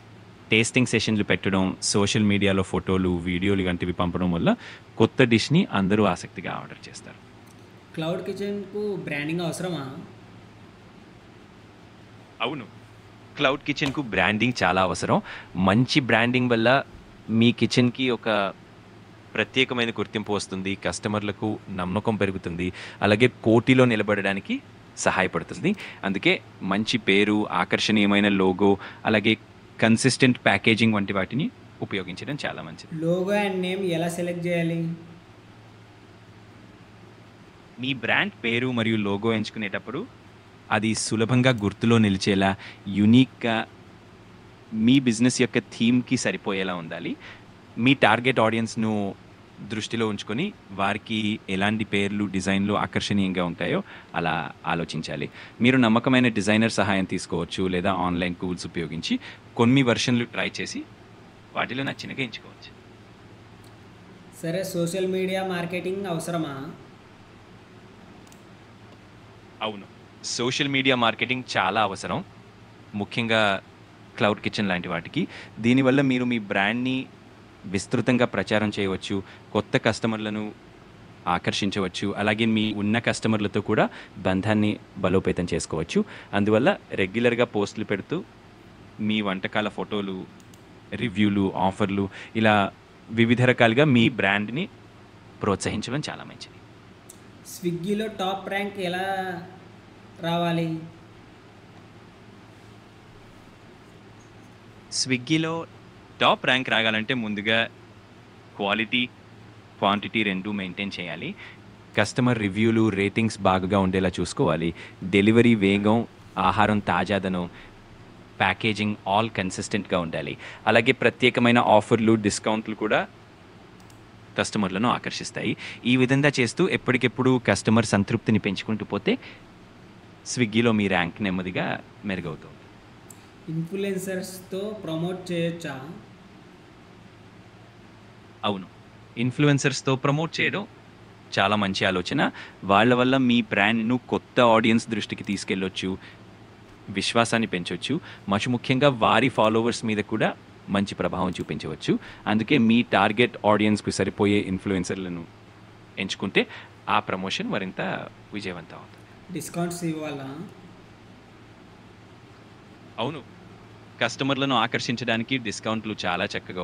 S2: టేస్టింగ్ సెషన్లు పెట్టడం, సోషల్ మీడియాలో ఫోటోలు, వీడియోలు వంటివి పంపడం వల్ల కొత్త డిష్ని అందరూ ఆసక్తిగా ఆర్డర్ చేస్తారు.
S1: క్లౌడ్ కిచెన్కు బ్రాండింగ్ అవసరమా?
S2: అవును, క్లౌడ్ కిచెన్కు బ్రాండింగ్ చాలా అవసరం. మంచి బ్రాండింగ్ వల్ల మీ కిచెన్కి ఒక ప్రత్యేకమైన గుర్తింపు వస్తుంది, కస్టమర్లకు నమ్మకం పెరుగుతుంది, అలాగే పోటీలో నిలబడడానికి సహాయపడుతుంది. అందుకే మంచి పేరు, ఆకర్షణీయమైన లోగో, అలాగే కన్సిస్టెంట్ ప్యాకేజింగ్ వంటి వాటిని ఉపయోగించడం చాలా మంచిది.
S1: లోగో అండ్ నేమ్ ఎలా సెలెక్ట్ చేయాలి?
S2: మీ బ్రాండ్ పేరు మరియు లోగో ఎంచుకునేటప్పుడు అది సులభంగా గుర్తులో నిలిచేలా, యునిక్గా మీ బిజినెస్ యొక్క థీమ్కి సరిపోయేలా ఉండాలి. మీ టార్గెట్ ఆడియన్స్ను దృష్టిలో ఉంచుకొని వారికి ఎలాంటి పేర్లు, డిజైన్లు ఆకర్షణీయంగా ఉంటాయో అలా ఆలోచించాలి. మీరు నమ్మకమైన డిజైనర్ సహాయం తీసుకోవచ్చు, లేదా ఆన్లైన్ టూల్స్ ఉపయోగించి కొన్ని వెర్షన్లు ట్రై చేసి వాటిలో నచ్చినగా ఎంచుకోవచ్చు.
S1: సరే, సోషల్ మీడియా మార్కెటింగ్ అవసరమా?
S2: అవును, సోషల్ మీడియా మార్కెటింగ్ చాలా అవసరం, ముఖ్యంగా క్లౌడ్ కిచెన్ లాంటి వాటికి. దీనివల్ల మీరు మీ బ్రాండ్ని విస్తృతంగా ప్రచారం చేయవచ్చు, కొత్త కస్టమర్లను ఆకర్షించవచ్చు, అలాగే మీ ఉన్న కస్టమర్లతో కూడా బంధాన్ని బలోపేతం చేసుకోవచ్చు. అందువల్ల రెగ్యులర్గా పోస్టులు పెడుతూ మీ వంటకాల ఫోటోలు, రివ్యూలు, ఆఫర్లు ఇలా వివిధ రకాలుగా మీ బ్రాండ్ని ప్రోత్సహించడం చాలా మంచిది.
S1: స్విగ్గీలో టాప్ ర్యాంక్ ఎలా రావాలి?
S2: స్విగ్గీలో టాప్ ర్యాంక్ రాగాలంటే ముందుగా క్వాలిటీ, క్వాంటిటీ రెండూ మెయింటైన్ చేయాలి. కస్టమర్ రివ్యూలు, రేటింగ్స్ బాగా ఉండేలా చూసుకోవాలి. డెలివరీ వేగం, ఆహారం తాజాదనం, ప్యాకేజింగ్ ఆల్ కన్సిస్టెంట్గా ఉండాలి. అలాగే ప్రత్యేకమైన ఆఫర్లు, డిస్కౌంట్లు కూడా కస్టమర్లను ఆకర్షిస్తాయి. ఈ విధంగా చేస్తూ ఎప్పటికెప్పుడు కస్టమర్ సంతృప్తిని పెంచుకుంటూ పోతే స్విగ్గీలో మీ ర్యాంక్ నెమ్మదిగా మెరుగవుతుంది.
S1: ఇన్ఫ్లుయెన్సర్స్తో ప్రమోట్ చేయొచ్చా?
S2: అవును, ఇన్ఫ్లుయెన్సర్స్తో ప్రమోట్ చేయడం చాలా మంచి ఆలోచన. వాళ్ళ వల్ల మీ బ్రాండ్ను కొత్త ఆడియన్స్ దృష్టికి తీసుకెళ్ళొచ్చు, విశ్వాసాన్ని పెంచవచ్చు, ముఖ్యంగా వారి ఫాలోవర్స్ మీద కూడా మంచి ప్రభావం చూపించవచ్చు. అందుకే మీ టార్గెట్ ఆడియన్స్కు సరిపోయే ఇన్ఫ్లుయెన్సర్లను ఎంచుకుంటే ఆ ప్రమోషన్ మరింత విజయవంతం అవుతుంది.
S1: డిస్కౌంట్స్ ఇవ్వాలా?
S2: అవును, కస్టమర్లను ఆకర్షించడానికి డిస్కౌంట్లు చాలా చక్కగా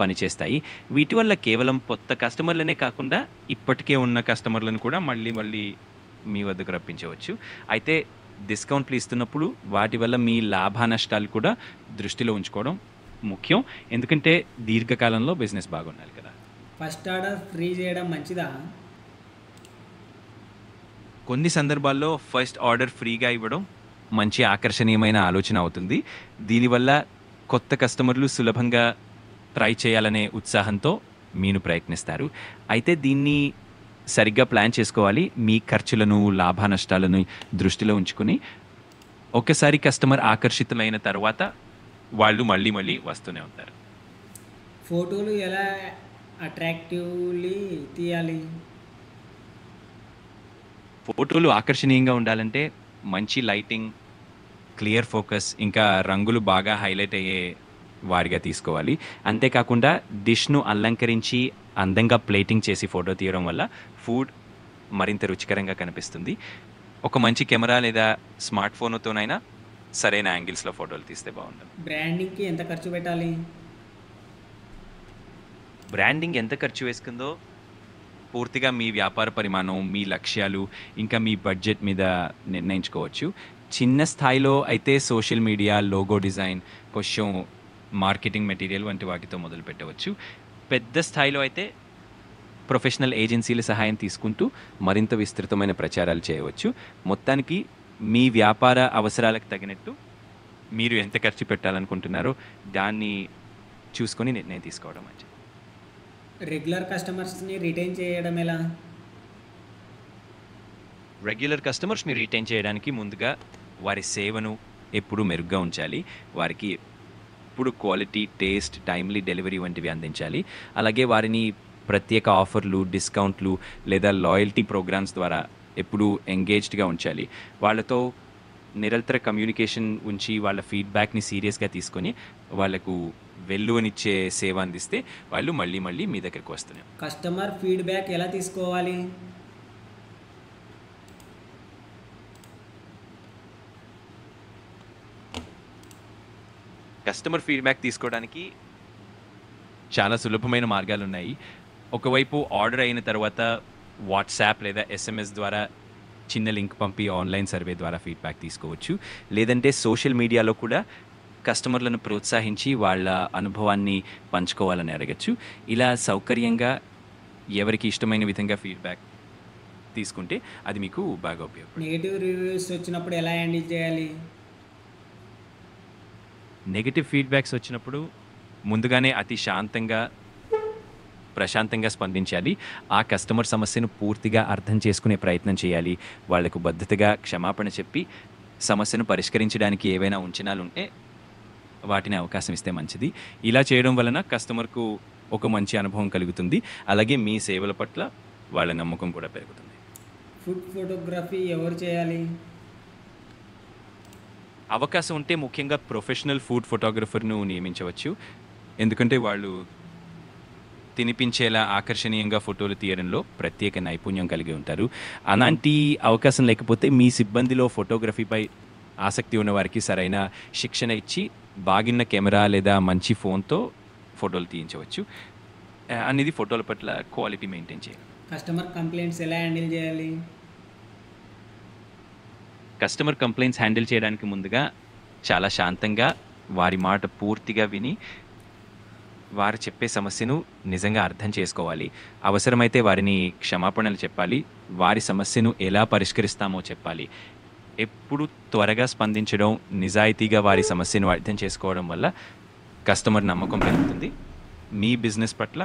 S2: పనిచేస్తాయి. వీటి వల్ల కేవలం కొత్త కస్టమర్లనే కాకుండా ఇప్పటికే ఉన్న కస్టమర్లను కూడా మళ్ళీ మీ వద్దకు రప్పించవచ్చు. అయితే డిస్కౌంట్లు ఇస్తున్నప్పుడు వాటి వల్ల మీ లాభ నష్టాలు కూడా దృష్టిలో ఉంచుకోవడం ముఖ్యం. ఎందుకంటే దీర్ఘకాలంలో బిజినెస్ బాగుండాలి కదా.
S1: ఫస్ట్ ఆర్డర్ ఫ్రీ చేయడం మంచిదా?
S2: కొన్ని సందర్భాల్లో ఫస్ట్ ఆర్డర్ ఫ్రీగా ఇవ్వడం మంచి ఆకర్షణీయమైన ఆలోచన అవుతుంది. దీనివల్ల కొత్త కస్టమర్లు సులభంగా ట్రై చేయాలనే ఉత్సాహంతో మీను ప్రయత్నిస్తారు. అయితే దీన్ని సరిగ్గా ప్లాన్ చేసుకోవాలి. మీ ఖర్చులను, లాభ నష్టాలను దృష్టిలో ఉంచుకుని ఒకసారి కస్టమర్ ఆకర్షితులైన తర్వాత వాళ్ళు మళ్ళీ వస్తూనే ఉంటారు.
S1: ఫోటోలు ఎలా అట్రాక్టివ్లీ తీయాలి?
S2: ఫోటోలు ఆకర్షణీయంగా ఉండాలంటే మంచి లైటింగ్, క్లియర్ ఫోకస్, ఇంకా రంగులు బాగా హైలైట్ అయ్యే వారిగా తీసుకోవాలి. అంతేకాకుండా డిష్ను అలంకరించి అందంగా ప్లేటింగ్ చేసి ఫోటో తీయడం వల్ల ఫుడ్ మరింత రుచికరంగా కనిపిస్తుంది. ఒక మంచి కెమెరా లేదా స్మార్ట్ ఫోన్తోనైనా సరైన యాంగిల్స్లో ఫోటోలు తీస్తే బాగుంటుంది.
S1: బ్రాండింగ్కి ఎంత ఖర్చు పెట్టాలి?
S2: బ్రాండింగ్ ఎంత ఖర్చు వేసుకుందో పూర్తిగా మీ వ్యాపార పరిమాణం, మీ లక్ష్యాలు, ఇంకా మీ బడ్జెట్ మీద నిర్ణయించుకోవచ్చు. చిన్న స్థాయిలో అయితే సోషల్ మీడియా, లోగో డిజైన్, కొంచెం మార్కెటింగ్ మెటీరియల్ వంటి వాటితో మొదలు పెట్టవచ్చు. పెద్ద స్థాయిలో అయితే ప్రొఫెషనల్ ఏజెన్సీల సహాయం తీసుకుంటూ మరింత విస్తృతమైన ప్రచారాలు చేయవచ్చు. మొత్తానికి మీ వ్యాపార అవసరాలకు తగినట్టు మీరు ఎంత ఖర్చు పెట్టాలనుకుంటున్నారో దాన్ని చూసుకొని నిర్ణయం తీసుకోవడం మంచిది.
S1: రెగ్యులర్ కస్టమర్స్ని రిటైన్ చేయడం ఎలా?
S2: రెగ్యులర్ కస్టమర్స్ని రిటైన్ చేయడానికి ముందుగా వారి సేవను ఎప్పుడూ మెరుగ్గా ఉంచాలి. వారికి ఎప్పుడు క్వాలిటీ, టేస్ట్, టైమ్లీ డెలివరీ వంటివి అందించాలి. అలాగే వారిని ప్రత్యేక ఆఫర్లు, డిస్కౌంట్లు లేదా లాయల్టీ ప్రోగ్రామ్స్ ద్వారా ఎప్పుడూ ఎంగేజ్డ్గా ఉంచాలి. వాళ్ళతో నిరంతర కమ్యూనికేషన్ ఉంచి వాళ్ళ ఫీడ్బ్యాక్ని సీరియస్గా తీసుకొని వాళ్ళకు వెల్లువనిచ్చే సేవ అందిస్తే వాళ్ళు మళ్ళీ మళ్ళీ మీ దగ్గరికి వస్తున్నారు.
S1: కస్టమర్ ఫీడ్బ్యాక్ ఎలా తీసుకోవాలి?
S2: కస్టమర్ ఫీడ్బ్యాక్ తీసుకోవడానికి చాలా సులభమైన మార్గాలు ఉన్నాయి. ఒకవైపు ఆర్డర్ అయిన తర్వాత వాట్సాప్ లేదా ఎస్ఎంఎస్ ద్వారా చిన్న లింక్ పంపి ఆన్లైన్ సర్వే ద్వారా ఫీడ్బ్యాక్ తీసుకోవచ్చు. లేదంటే సోషల్ మీడియాలో కూడా కస్టమర్లను ప్రోత్సహించి వాళ్ళ అనుభవాన్ని పంచుకోవాలని అడగచ్చు. ఇలా సౌకర్యంగా ఎవరికి ఇష్టమైన విధంగా ఫీడ్బ్యాక్ తీసుకుంటే అది మీకు బాగా ఉపయోగపడుతుంది.
S1: నెగిటివ్ రివ్యూస్ వచ్చినప్పుడు ఎలా హ్యాండిల్ చేయాలి?
S2: నెగటివ్ ఫీడ్బ్యాక్స్ వచ్చినప్పుడు ముందుగానే అతి ప్రశాంతంగా స్పందించాలి. ఆ కస్టమర్ సమస్యను పూర్తిగా అర్థం చేసుకునే ప్రయత్నం చేయాలి. వాళ్లకు బద్ధతగా క్షమాపణ చెప్పి సమస్యను పరిష్కరించడానికి ఏవైనా ఉంచనాలు ఉంటే వాటిని అవకాశం ఇస్తే మంచిది. ఇలా చేయడం వలన కస్టమర్కు ఒక మంచి అనుభవం కలుగుతుంది. అలాగే మీ సేవల పట్ల వాళ్ళ నమ్మకం కూడా పెరుగుతుంది.
S1: ఫుడ్ ఫోటోగ్రఫీ ఎవరు చేయాలి?
S2: అవకాశం ఉంటే ముఖ్యంగా ప్రొఫెషనల్ ఫుడ్ ఫోటోగ్రఫర్ను నియమించవచ్చు. ఎందుకంటే వాళ్ళు తినిపించేలా ఆకర్షణీయంగా ఫోటోలు తీయడంలో ప్రత్యేక నైపుణ్యం కలిగి ఉంటారు. అలాంటి అవకాశం లేకపోతే మీ సిబ్బందిలో ఫోటోగ్రఫీపై ఆసక్తి ఉన్న వారికి సరైన శిక్షణ ఇచ్చి బాగిన్న కెమెరా లేదా మంచి ఫోన్తో ఫోటోలు తీయించవచ్చు. అనేది ఫోటోల పట్ల క్వాలిటీ మెయింటైన్ చేయాలి.
S1: కస్టమర్ కంప్లైంట్స్ ఎలా హ్యాండిల్ చేయాలి?
S2: కస్టమర్ కంప్లైంట్స్ హ్యాండిల్ చేయడానికి ముందుగా చాలా శాంతంగా వారి మాట పూర్తిగా విని వారు చెప్పే సమస్యను నిజంగా అర్థం చేసుకోవాలి. అవసరమైతే వారిని క్షమాపణలు చెప్పాలి. వారి సమస్యను ఎలా పరిష్కరిస్తామో చెప్పాలి. ఎప్పుడు త్వరగా స్పందించడం, నిజాయితీగా వారి సమస్యను అర్థం చేసుకోవడం వల్ల కస్టమర్ నమ్మకం పెరుగుతుంది. మీ బిజినెస్ పట్ల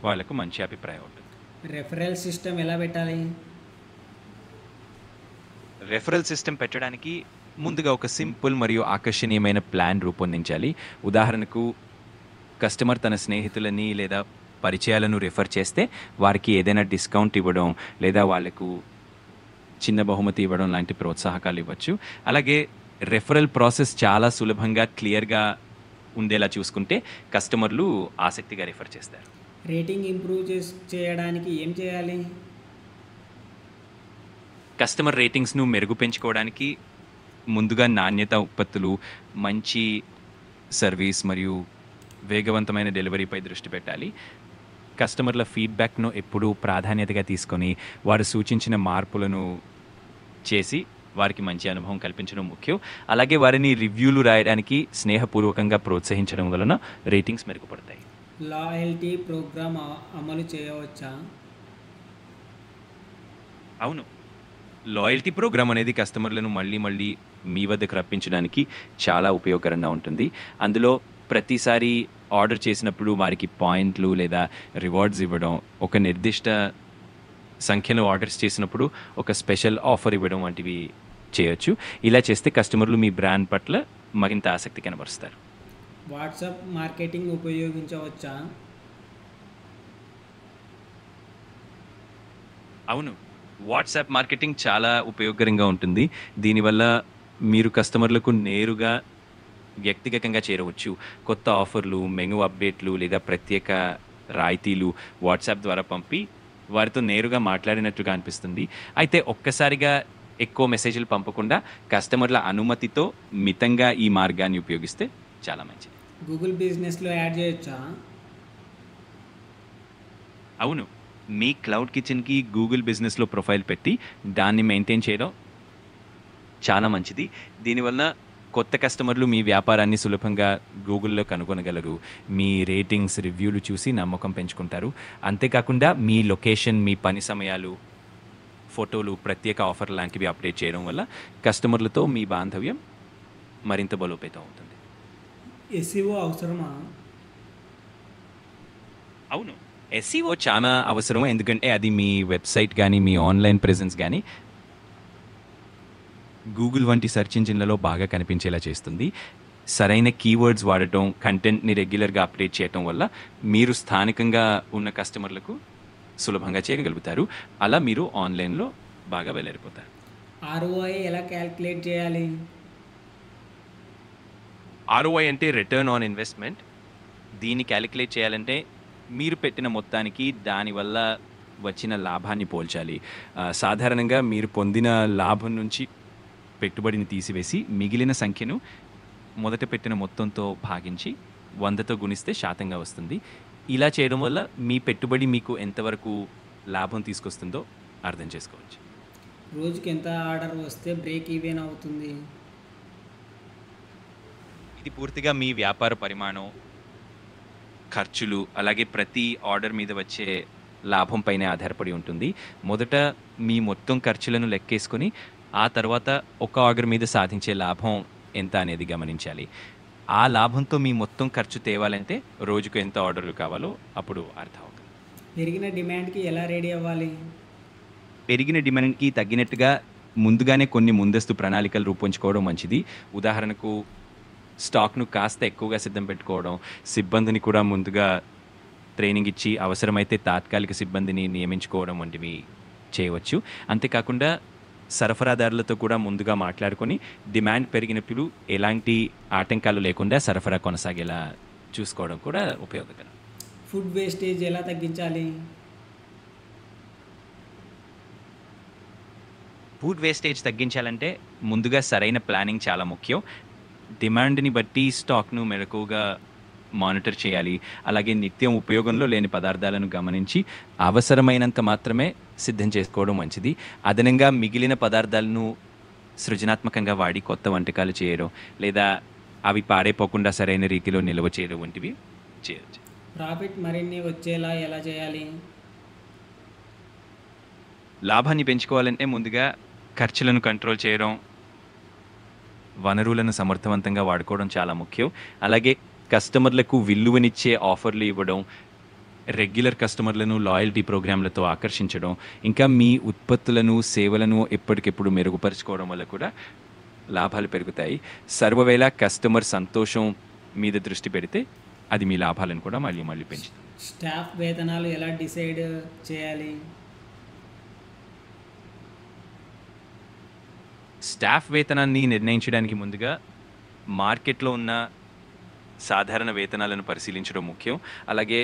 S2: వాళ్ళకు మంచి అభిప్రాయం ఉంటుంది.
S1: రెఫరల్ సిస్టమ్ ఎలా పెట్టాలి?
S2: రెఫరల్ సిస్టమ్ పెట్టడానికి ముందుగా ఒక సింపుల్ మరియు ఆకర్షణీయమైన ప్లాన్ రూపొందించాలి. ఉదాహరణకు కస్టమర్ తన స్నేహితులని లేదా పరిచయాలను రిఫర్ చేస్తే వారికి ఏదైనా డిస్కౌంట్ ఇవ్వడం లేదా వాళ్లకు చిన్న బహుమతి ఇవ్వడం లాంటి ప్రోత్సాహకాలు ఇవ్వచ్చు. అలాగే రెఫరల్ ప్రాసెస్ చాలా సులభంగా, క్లియర్గా ఉండేలా చూసుకుంటే కస్టమర్లు ఆసక్తిగా రిఫర్ చేస్తారు.
S1: రేటింగ్ ఇంప్రూవ్ చేయడానికి ఏం చేయాలి?
S2: కస్టమర్ రేటింగ్స్ను మెరుగుపెంచుకోవడానికి ముందుగా నాణ్యత ఉత్పత్తులు, మంచి సర్వీస్ మరియు వేగవంతమైన డెలివరీపై దృష్టి పెట్టాలి. కస్టమర్ల ఫీడ్బ్యాక్ను ఎప్పుడూ ప్రాధాన్యతగా తీసుకొని వారు సూచించిన మార్పులను చేసి వారికి మంచి అనుభవం కల్పించడం ముఖ్యం. అలాగే వారిని రివ్యూలు రాయడానికి స్నేహపూర్వకంగా ప్రోత్సహించడం వలన రేటింగ్స్ మెరుగుపడతాయి.
S1: లాయల్టీ ప్రోగ్రామ్ అమలు చేయవచ్చా?
S2: అవును, లాయల్టీ ప్రోగ్రామ్ అనేది కస్టమర్లను మళ్ళీ మీ వద్దకు రప్పించడానికి చాలా ఉపయోగకరంగా ఉంటుంది. అందులో ప్రతిసారి ఆర్డర్ చేసినప్పుడు వారికి పాయింట్లు లేదా రివార్డ్స్ ఇవ్వడం, ఒక నిర్దిష్ట సంఖ్యలో ఆర్డర్స్ చేసినప్పుడు ఒక స్పెషల్ ఆఫర్ ఇవ్వడం వంటివి చేయొచ్చు. ఇలా చేస్తే కస్టమర్లు మీ బ్రాండ్ పట్ల మరింత ఆసక్తి కనబరుస్తారు.
S1: వాట్సాప్ మార్కెటింగ్ ఉపయోగించవచ్చా?
S2: అవును, వాట్సాప్ మార్కెటింగ్ చాలా ఉపయోగకరంగా ఉంటుంది. దీనివల్ల మీరు కస్టమర్లకు నేరుగా వ్యక్తిగతంగా చేరవచ్చు. కొత్త ఆఫర్లు, మెనూ అప్డేట్లు లేదా ప్రత్యేక రాయితీలు వాట్సాప్ ద్వారా పంపి వారితో నేరుగా మాట్లాడినట్టుగా అనిపిస్తుంది. అయితే ఒక్కసారిగా ఎక్కువ మెసేజ్లు పంపకుండా కస్టమర్ల అనుమతితో మితంగా ఈ మార్గాన్ని ఉపయోగిస్తే చాలా మంచిది.
S1: గూగుల్ బిజినెస్లో యాడ్ చేయొచ్చా?
S2: అవును, మీ క్లౌడ్ కిచెన్కి గూగుల్ బిజినెస్లో ప్రొఫైల్ పెట్టి దాన్ని మెయింటైన్ చేయడం చాలా మంచిది. దీనివల్ల కొత్త కస్టమర్లు మీ వ్యాపారాన్ని సులభంగా గూగుల్లో కనుగొనగలరు. మీ రేటింగ్స్, రివ్యూలు చూసి నమ్మకం పెంచుకుంటారు. అంతేకాకుండా మీ లొకేషన్, మీ పని సమయాలు, ఫోటోలు, ప్రత్యేక ఆఫర్ లాంటివి అప్డేట్ చేయడం వల్ల కస్టమర్లతో మీ బాంధవ్యం మరింత బలోపేతం అవుతుంది.
S1: ఎస్ఈఓ అవసరమా?
S2: అవును, ఎస్ఈఓ చాలా అవసరం. ఎందుకంటే అది మీ వెబ్సైట్ కానీ మీ ఆన్లైన్ ప్రెజెన్స్ కానీ గూగుల్ వంటి సెర్చ్ ఇంజిన్లలో బాగా కనిపించేలా చేస్తుంది. సరైన కీవర్డ్స్ వాడటం, కంటెంట్ని రెగ్యులర్గా అప్డేట్ చేయటం వల్ల మీరు స్థానికంగా ఉన్న కస్టమర్లకు సులభంగా చేయగలుగుతారు. అలా మీరు ఆన్లైన్లో బాగా వెళ్ళిపోతారు.
S1: ఆర్ఓఐ ఎలా క్యాల్కులేట్ చేయాలి?
S2: ఆర్ఓఐ అంటే రిటర్న్ ఆన్ ఇన్వెస్ట్మెంట్. దీన్ని క్యాలిక్యులేట్ చేయాలంటే మీరు పెట్టిన మొత్తానికి దానివల్ల వచ్చిన లాభాన్ని పోల్చాలి. సాధారణంగా మీరు పొందిన లాభం నుంచి పెట్టుబడిని తీసివేసి మిగిలిన సంఖ్యను మొదట పెట్టిన మొత్తంతో భాగించి 100తో గుణిస్తే శాతంగా వస్తుంది. ఇలా చేయడం వల్ల మీ పెట్టుబడి మీకు ఎంతవరకు లాభం తీసుకొస్తుందో అర్థం చేసుకోవచ్చు.
S1: రోజుకి ఎంత ఆర్డర్ వస్తే బ్రేక్ ఈవెన్ అవుతుంది?
S2: ఇది పూర్తిగా మీ వ్యాపార పరిమాణం, ఖర్చులు, అలాగే ప్రతి ఆర్డర్ మీద వచ్చే లాభం పైనే ఆధారపడి ఉంటుంది. మొదట మీ మొత్తం ఖర్చులను లెక్కేసుకొని ఆ తర్వాత ఒక ఆర్డర్ మీద సాధించే లాభం ఎంత అనేది గమనించాలి. ఆ లాభంతో మీ మొత్తం ఖర్చు తేవాలంటే రోజుకు ఎంత ఆర్డర్లు కావాలో అప్పుడు అర్థం అవుతుంది.
S1: పెరిగిన డిమాండ్కి ఎలా రెడీ అవ్వాలి?
S2: పెరిగిన డిమాండ్కి తగ్గినట్టుగా ముందుగానే కొన్ని ముందస్తు ప్రణాళికలు రూపొందించుకోవడం మంచిది. ఉదాహరణకు స్టాక్ను కాస్త ఎక్కువగా సిద్ధం పెట్టుకోవడం, సిబ్బందిని కూడా ముందుగా ట్రైనింగ్ ఇచ్చి అవసరమైతే తాత్కాలిక సిబ్బందిని నియమించుకోవడం వంటివి చేయవచ్చు. అంతేకాకుండా సరఫరాదారులతో కూడా ముందుగా మాట్లాడుకొని డిమాండ్ పెరిగినప్పుడు ఎలాంటి ఆటంకాలు లేకుండా సరఫరా కొనసాగేలా చూసుకోవడం కూడా ఉపయోగకరం.
S1: ఫుడ్ వేస్టేజ్ ఎలా తగ్గించాలి?
S2: ఫుడ్ వేస్టేజ్ తగ్గించాలంటే ముందుగా సరైన ప్లానింగ్ చాలా ముఖ్యం. డిమాండ్ని బట్టి స్టాక్ను మెలకువగా మానిటర్ చేయాలి. అలాగే నిత్యం ఉపయోగంలో లేని పదార్థాలను గమనించి అవసరమైనంత మాత్రమే సిద్ధం చేసుకోవడం మంచిది. అదనంగా మిగిలిన పదార్థాలను సృజనాత్మకంగా వాడి కొత్త వంటకాలు చేయడం, లేదా అవి పాడైపోకుండా సరైన రీతిలో నిల్వ చేయడం వంటివి చేయవచ్చు.
S1: ప్రాఫిట్ మరిన్ని వచ్చేలా ఎలా చేయాలి?
S2: లాభాన్ని పెంచుకోవాలంటే ముందుగా ఖర్చులను కంట్రోల్ చేయడం, వనరులను సమర్థవంతంగా వాడుకోవడం చాలా ముఖ్యం. అలాగే కస్టమర్లకు విలువనిచ్చే ఆఫర్లు ఇవ్వడం, రెగ్యులర్ కస్టమర్లను లాయల్టీ ప్రోగ్రాంలతో ఆకర్షించడం, ఇంకా మీ ఉత్పత్తులను, సేవలను ఎప్పటికెప్పుడు మెరుగుపరుచుకోవడం వల్ల కూడా లాభాలు పెరుగుతాయి. సర్వవేళ కస్టమర్ సంతోషం మీద దృష్టి పెడితే అది మీ లాభాలను కూడా మళ్ళీ మళ్ళీ పెంచుతుంది.
S1: స్టాఫ్ వేతనాలు ఎలా డిసైడ్ చేయాలి?
S2: స్టాఫ్ వేతనాన్ని నిర్ణయించడానికి ముందుగా మార్కెట్లో ఉన్న సాధారణ వేతనాలను పరిశీలించడం ముఖ్యం. అలాగే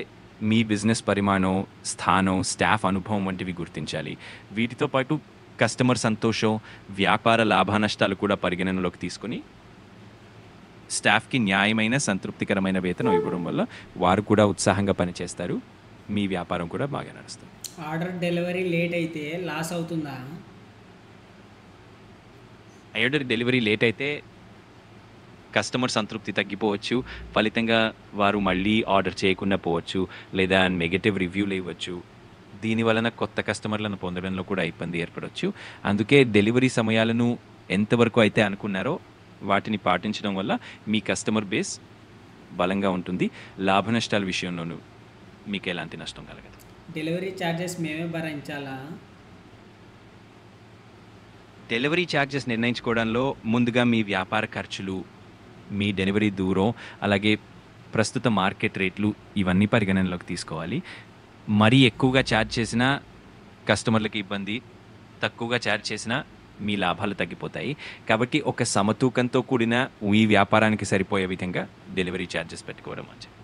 S2: మీ బిజినెస్ పరిమాణం, స్థానం, స్టాఫ్ అనుభవం వంటివి గుర్తించాలి. వీటితో పాటు కస్టమర్ సంతోషం, వ్యాపార లాభనష్టాలు కూడా పరిగణనలోకి తీసుకొని స్టాఫ్కి న్యాయమైన, సంతృప్తికరమైన వేతనం ఇవ్వడం వల్ల వారు కూడా ఉత్సాహంగా పనిచేస్తారు. మీ వ్యాపారం కూడా బాగా నడుస్తుంది.
S1: ఆర్డర్ డెలివరీ లేట్ అయితే లాస్ అవుతుందా?
S2: ఆర్డర్ డెలివరీ లేట్ అయితే కస్టమర్ సంతృప్తి తగ్గిపోవచ్చు. ఫలితంగా వారు మళ్ళీ ఆర్డర్ చేయకుండా పోవచ్చు, లేదా నెగటివ్ రివ్యూలు ఇవ్వచ్చు. దీని వలన కొత్త కస్టమర్లను పొందడంలో కూడా ఇబ్బంది ఏర్పడవచ్చు. అందుకే డెలివరీ సమయాలను ఎంతవరకు అయితే అనుకున్నారో వాటిని పాటించడం వల్ల మీ కస్టమర్ బేస్ బలంగా ఉంటుంది. లాభ నష్టాల విషయంలోనూ మీకు ఎలాంటి నష్టం కలగదు.
S1: డెలివరీ ఛార్జెస్ మేమే భరించాలా?
S2: డెలివరీ ఛార్జెస్ నిర్ణయించుకోవడంలో ముందుగా మీ వ్యాపార ఖర్చులు, మీ డెలివరీ దూరం, అలాగే ప్రస్తుత మార్కెట్ రేట్లు ఇవన్నీ పరిగణనలోకి తీసుకోవాలి. మరీ ఎక్కువగా ఛార్జ్ చేసినా కస్టమర్లకు ఇబ్బంది, తక్కువగా ఛార్జ్ చేసినా మీ లాభాలు తగ్గిపోతాయి. కాబట్టి ఒక సమతూకంతో కూడిన ఈ వ్యాపారానికి సరిపోయే విధంగా డెలివరీ ఛార్జెస్ పెట్టుకోవడం మంచిది.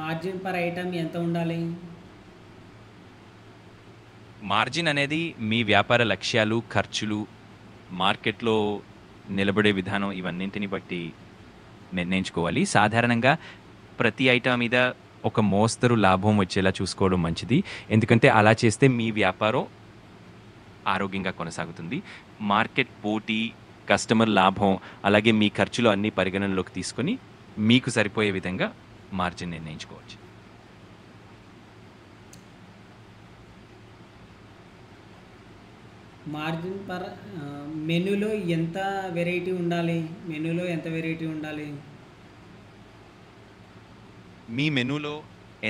S1: మార్జిన్ పర్ ఐటమ్ ఎంత ఉండాలి?
S2: మార్జిన్ అనేది మీ వ్యాపార లక్ష్యాలు, ఖర్చులు, మార్కెట్లో నిలబడే విధానం ఇవన్నింటిని బట్టి నిర్ణయించుకోవాలి. సాధారణంగా ప్రతి ఐటమ్ మీద ఒక మోస్తరు లాభం వచ్చేలా చూసుకోవడం మంచిది. ఎందుకంటే అలా చేస్తే మీ వ్యాపారం ఆరోగ్యంగా కొనసాగుతుంది. మార్కెట్ పోటీ, కస్టమర్ లాభం, అలాగే మీ ఖర్చులు అన్నీ పరిగణనలోకి తీసుకొని మీకు సరిపోయే విధంగా మార్జిన్ నిర్ణయించుకోవచ్చు.
S1: మార్జిన్ పర్ మెనూలో ఎంత వెరైటీ ఉండాలి? మెనూలో ఎంత వెరైటీ ఉండాలి?
S2: మీ మెనూలో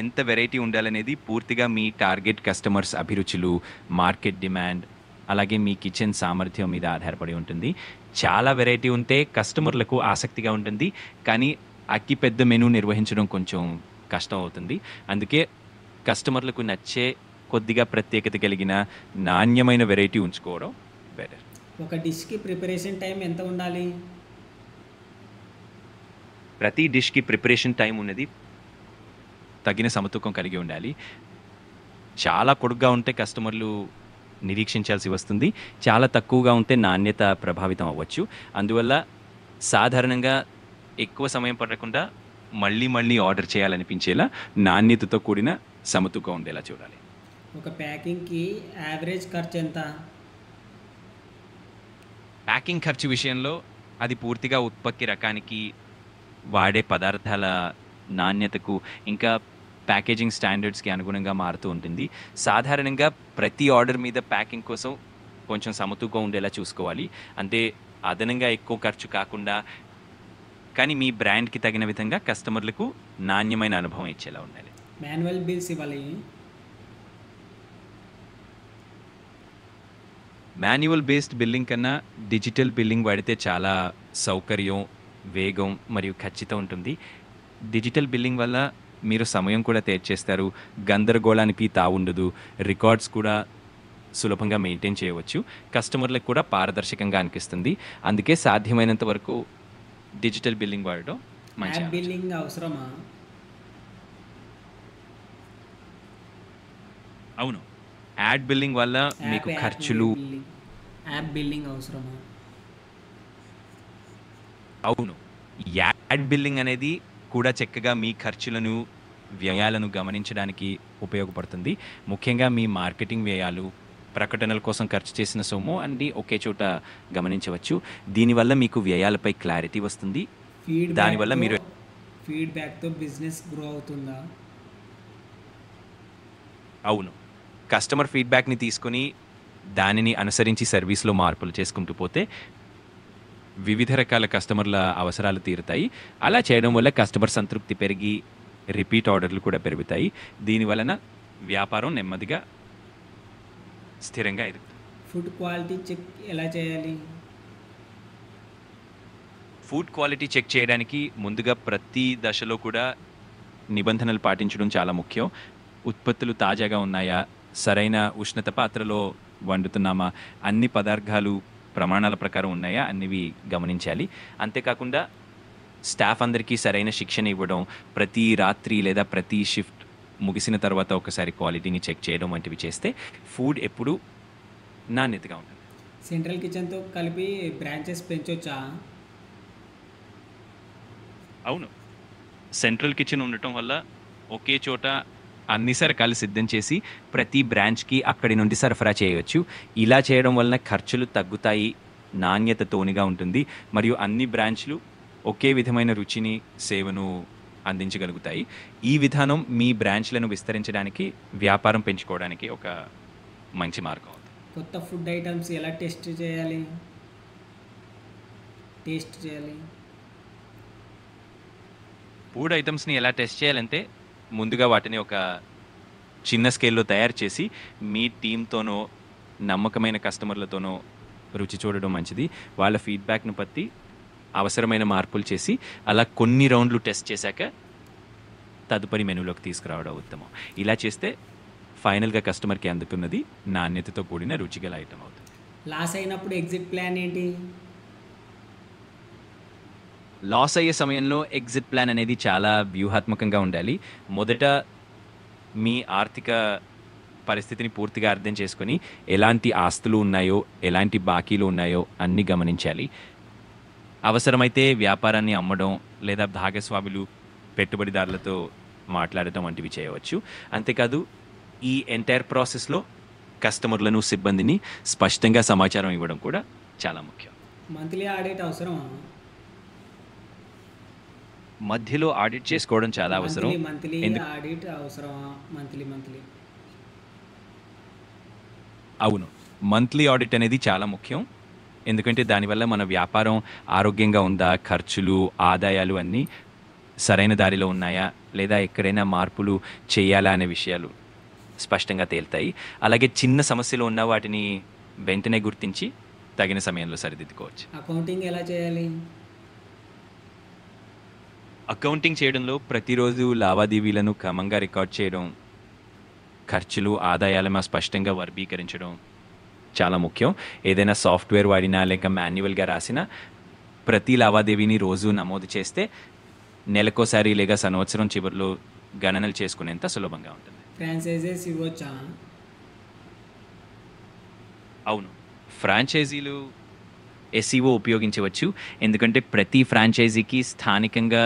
S2: ఎంత వెరైటీ ఉండాలనేది పూర్తిగా మీ టార్గెట్ కస్టమర్స్ అభిరుచులు, మార్కెట్ డిమాండ్, అలాగే మీ కిచెన్ సామర్థ్యం మీద ఆధారపడి ఉంటుంది. చాలా వెరైటీ ఉంటే కస్టమర్లకు ఆసక్తిగా ఉంటుంది. కానీ అతి పెద్ద మెనూ నిర్వహించడం కొంచెం కష్టం అవుతుంది. అందుకే కస్టమర్లకు నచ్చే కొద్దిగా ప్రత్యేకత కలిగిన నాణ్యమైన వెరైటీ ఉంచుకోవడం బెటర్.
S1: ఒక డిష్కి ప్రిపరేషన్ టైం ఎంత ఉండాలి?
S2: ప్రతి డిష్‌కి ప్రిపరేషన్ టైం ఉన్నది తగిన సమతూకం కలిగి ఉండాలి. చాలా పొడుగ్గా ఉంటే కస్టమర్లు నిరీక్షించాల్సి వస్తుంది. చాలా తక్కువగా ఉంటే నాణ్యత ప్రభావితం అవ్వచ్చు. అందువల్ల సాధారణంగా ఎక్కువ సమయం పడకుండా మళ్ళీ ఆర్డర్ చేయాలనిపించేలా నాణ్యతతో కూడిన సమతూకం ఉండేలా చూడాలి.
S1: ఒక ప్యాకింగ్కి యావరేజ్ ఖర్చు ఎంత?
S2: ప్యాకింగ్ ఖర్చు విషయంలో అది పూర్తిగా ఉత్పత్తి రకానికి, వాడే పదార్థాల నాణ్యతకు, ఇంకా ప్యాకేజింగ్ స్టాండర్డ్స్‌కి అనుగుణంగా మారుతూ ఉంటుంది. సాధారణంగా ప్రతి ఆర్డర్ మీద ప్యాకింగ్ కోసం కొంచెం సమతూకం ఉండేలా చూసుకోవాలి. అంటే అదనంగా ఎక్కువ ఖర్చు కాకుండా, కానీ మీ బ్రాండ్‌కి తగిన విధంగా కస్టమర్లకు నాణ్యమైన అనుభవం ఇచ్చేలా ఉండాలి.
S1: మాన్యువల్ బిల్స్ ఇవ్వాలి.
S2: మాన్యువల్ బేస్డ్ బిల్లింగ్ కన్నా డిజిటల్ బిల్లింగ్ వాడితే చాలా సౌకర్యం, వేగం మరియు ఖచ్చితం ఉంటుంది. డిజిటల్ బిల్లింగ్ వల్ల మీరు సమయం కూడా చేస్తారు, గందరగోళానికి తావుండదు, రికార్డ్స్ కూడా సులభంగా మెయింటైన్ చేయవచ్చు, కస్టమర్లకు కూడా పారదర్శకంగా అనిపిస్తుంది. అందుకే సాధ్యమైనంత వరకు డిజిటల్ బిల్లింగ్ వాడడం మంచి
S1: యాప్
S2: ఆలోచన.
S1: బిల్లింగ్ అవసరమా?
S2: అవును, యాడ్ బిల్లింగ్ వల్ల మీకు ఖర్చులు
S1: యాప్ బిల్లింగ్ అవసరమా?
S2: అవును, యాడ్ బిల్లింగ్ అనేది కూడా చక్కగా మీ ఖర్చులను, వ్యయాలను గమనించడానికి ఉపయోగపడుతుంది. ముఖ్యంగా మీ మార్కెటింగ్ వ్యయాలు, ప్రకటనల కోసం ఖర్చు చేసిన సొమ్ము అన్నీ ఒకే చోట గమనించవచ్చు. దీనివల్ల మీకు వ్యయాలపై క్లారిటీ వస్తుంది. దానివల్ల మీరు
S1: ఫీడ్బ్యాక్తో బిజినెస్ గ్రో అవుతుందా?
S2: అవును, కస్టమర్ ఫీడ్బ్యాక్ని తీసుకొని దానిని అనుసరించి సర్వీస్లో మార్పులు చేసుకుంటూ పోతే వివిధ రకాల కస్టమర్ల అవసరాలు తీరుతాయి. అలా చేయడం వల్ల కస్టమర్ సంతృప్తి పెరిగి రిపీట్ ఆర్డర్లు కూడా పెరుగుతాయి. దీనివలన వ్యాపారం నెమ్మదిగా స్థిరంగా ఎదుగుతుంది.
S1: ఫుడ్ క్వాలిటీ చెక్ ఎలా చేయాలి?
S2: ఫుడ్ క్వాలిటీ చెక్ చేయడానికి ముందుగా ప్రతి దశలో కూడా నిబంధనలు పాటించడం చాలా ముఖ్యం. ఉత్పత్తులు తాజాగా ఉన్నాయా, సరైన ఉష్ణత పాత్రలో వండుతున్నామా, అన్ని పదార్థాలు ప్రమాణాల ప్రకారం ఉన్నాయా అన్నివి గమనించాలి. అంతేకాకుండా స్టాఫ్ అందరికీ సరైన శిక్షణ ఇవ్వడం, ప్రతి రాత్రి లేదా ప్రతి షిఫ్ట్ ముగిసిన తర్వాత ఒకసారి క్వాలిటీని చెక్ చేయడం వంటివి చేస్తే ఫుడ్ ఎప్పుడూ నాణ్యతగా ఉంటుంది.
S1: సెంట్రల్ కిచెన్తో కలిపి బ్రాంచెస్ పెంచొచ్చా?
S2: అవును, సెంట్రల్ కిచెన్ ఉండటం వల్ల ఒకే చోట అన్ని సరకాలు సిద్ధం చేసి ప్రతి బ్రాంచ్కి అక్కడి నుండి సరఫరా చేయవచ్చు. ఇలా చేయడం వలన ఖర్చులు తగ్గుతాయి, నాణ్యత తోనిగా ఉంటుంది, మరియు అన్ని బ్రాంచ్లు ఒకే విధమైన రుచిని, సేవను అందించగలుగుతాయి. ఈ విధానం మీ బ్రాంచ్లను విస్తరించడానికి, వ్యాపారం పెంచుకోవడానికి ఒక మంచి మార్గం అవుతుంది.
S1: కొత్త ఫుడ్ ఐటమ్స్ ఎలా టేస్ట్ చేయాలి?
S2: ఫుడ్ ఐటమ్స్ని ఎలా టెస్ట్ చేయాలంటే ముందుగా వాటిని ఒక చిన్న స్కేల్లో తయారు చేసి మీ టీంతోనో, నమ్మకమైన కస్టమర్లతోనో రుచి చూడడం మంచిది. వాళ్ళ ఫీడ్బ్యాక్ను బట్టి అవసరమైన మార్పులు చేసి అలా కొన్ని రౌండ్లు టెస్ట్ చేశాక తదుపరి మెనూలోకి తీసుకురావడం ఉత్తమం. ఇలా చేస్తే ఫైనల్గా కస్టమర్కి అందుకున్నది నాణ్యతతో కూడిన రుచిగల ఐటమ్ అవుతుంది.
S1: లాస్ అయినప్పుడు ఎగ్జిట్ ప్లాన్ ఏంటి?
S2: లాస్ అయ్యే సమయంలో ఎగ్జిట్ ప్లాన్ అనేది చాలా వ్యూహాత్మకంగా ఉండాలి. మొదట మీ ఆర్థిక పరిస్థితిని పూర్తిగా అర్థం చేసుకొని ఎలాంటి ఆస్తులు ఉన్నాయో, ఎలాంటి బాకీలు ఉన్నాయో అన్నీ గమనించాలి. అవసరమైతే వ్యాపారాన్ని అమ్మడం లేదా భాగస్వాములు, పెట్టుబడిదారులతో మాట్లాడటం వంటివి చేయవచ్చు. అంతేకాదు ఈ ఎంటైర్ ప్రాసెస్లో కస్టమర్లను, సిబ్బందిని స్పష్టంగా సమాచారం ఇవ్వడం కూడా చాలా ముఖ్యం.
S1: మంత్లీ ఆడిట్ అవసరమా?
S2: మధ్యలో ఆడిట్ చేసుకోవడం చాలా అవసరం.
S1: మంత్లీ ఆడిట్ అవసరమా? మంత్లీ
S2: అవును, మంత్లీ ఆడిట్ అనేది చాలా ముఖ్యం. ఎందుకంటే దానివల్ల మన వ్యాపారం ఆరోగ్యంగా ఉందా, ఖర్చులు, ఆదాయాలు అన్నీ సరైన దారిలో ఉన్నాయా, లేదా ఎక్కడైనా మార్పులు చేయాలా అనే విషయాలు స్పష్టంగా తేలుతాయి. అలాగే చిన్న సమస్యలు ఉన్న వాటిని వెంటనే గుర్తించి తగిన సమయంలో సరిదిద్దుకోవచ్చు.
S1: అకౌంటింగ్ ఎలా చేయాలి?
S2: అకౌంటింగ్ చేయడంలో ప్రతిరోజు లావాదేవీలను క్రమంగా రికార్డ్ చేయడం, ఖర్చులు ఆదాయాలను స్పష్టంగా వర్గీకరించడం చాలా ముఖ్యం. ఏదైనా సాఫ్ట్వేర్ వాడినా లేక మాన్యువల్గా రాసిన ప్రతి లావాదేవీని రోజు నమోదు చేస్తే నెలకోసారి లేక సంవత్సరం చివరిలో గణనలు చేసుకునేంత సులభంగా ఉంటుంది.
S1: ఫ్రాంచైజెస్ ఇవ్వచ్చా?
S2: అవును, ఫ్రాంచైజీలు ఎస్ఈఓ ఉపయోగించవచ్చు. ఎందుకంటే ప్రతి ఫ్రాంచైజీకి స్థానికంగా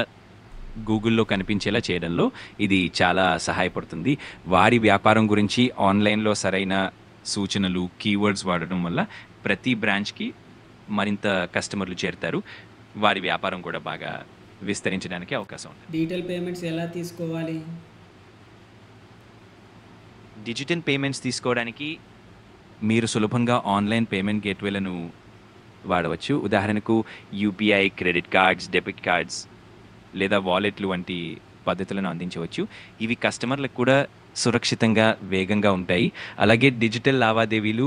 S2: గూగుల్లో కనిపించేలా చేయడంలో ఇది చాలా సహాయపడుతుంది. వారి వ్యాపారం గురించి ఆన్లైన్లో సరైన సూచనలు, కీవర్డ్స్ వాడడం వల్ల ప్రతి బ్రాంచ్కి మరింత కస్టమర్లు చేరుతారు. వారి వ్యాపారం కూడా బాగా విస్తరించడానికి అవకాశం ఉంది.
S1: డిజిటల్ పేమెంట్స్ ఎలా తీసుకోవాలి?
S2: డిజిటల్ పేమెంట్స్ తీసుకోవడానికి మీరు సులభంగా ఆన్లైన్ పేమెంట్ గేట్వేలను వాడవచ్చు. ఉదాహరణకు UPI, credit cards, debit cards లేదా వాలెట్లు వంటి పద్ధతులను అందించవచ్చు. ఇవి కస్టమర్లకు కూడా సురక్షితంగా, వేగంగా ఉంటాయి. అలాగే డిజిటల్ లావాదేవీలు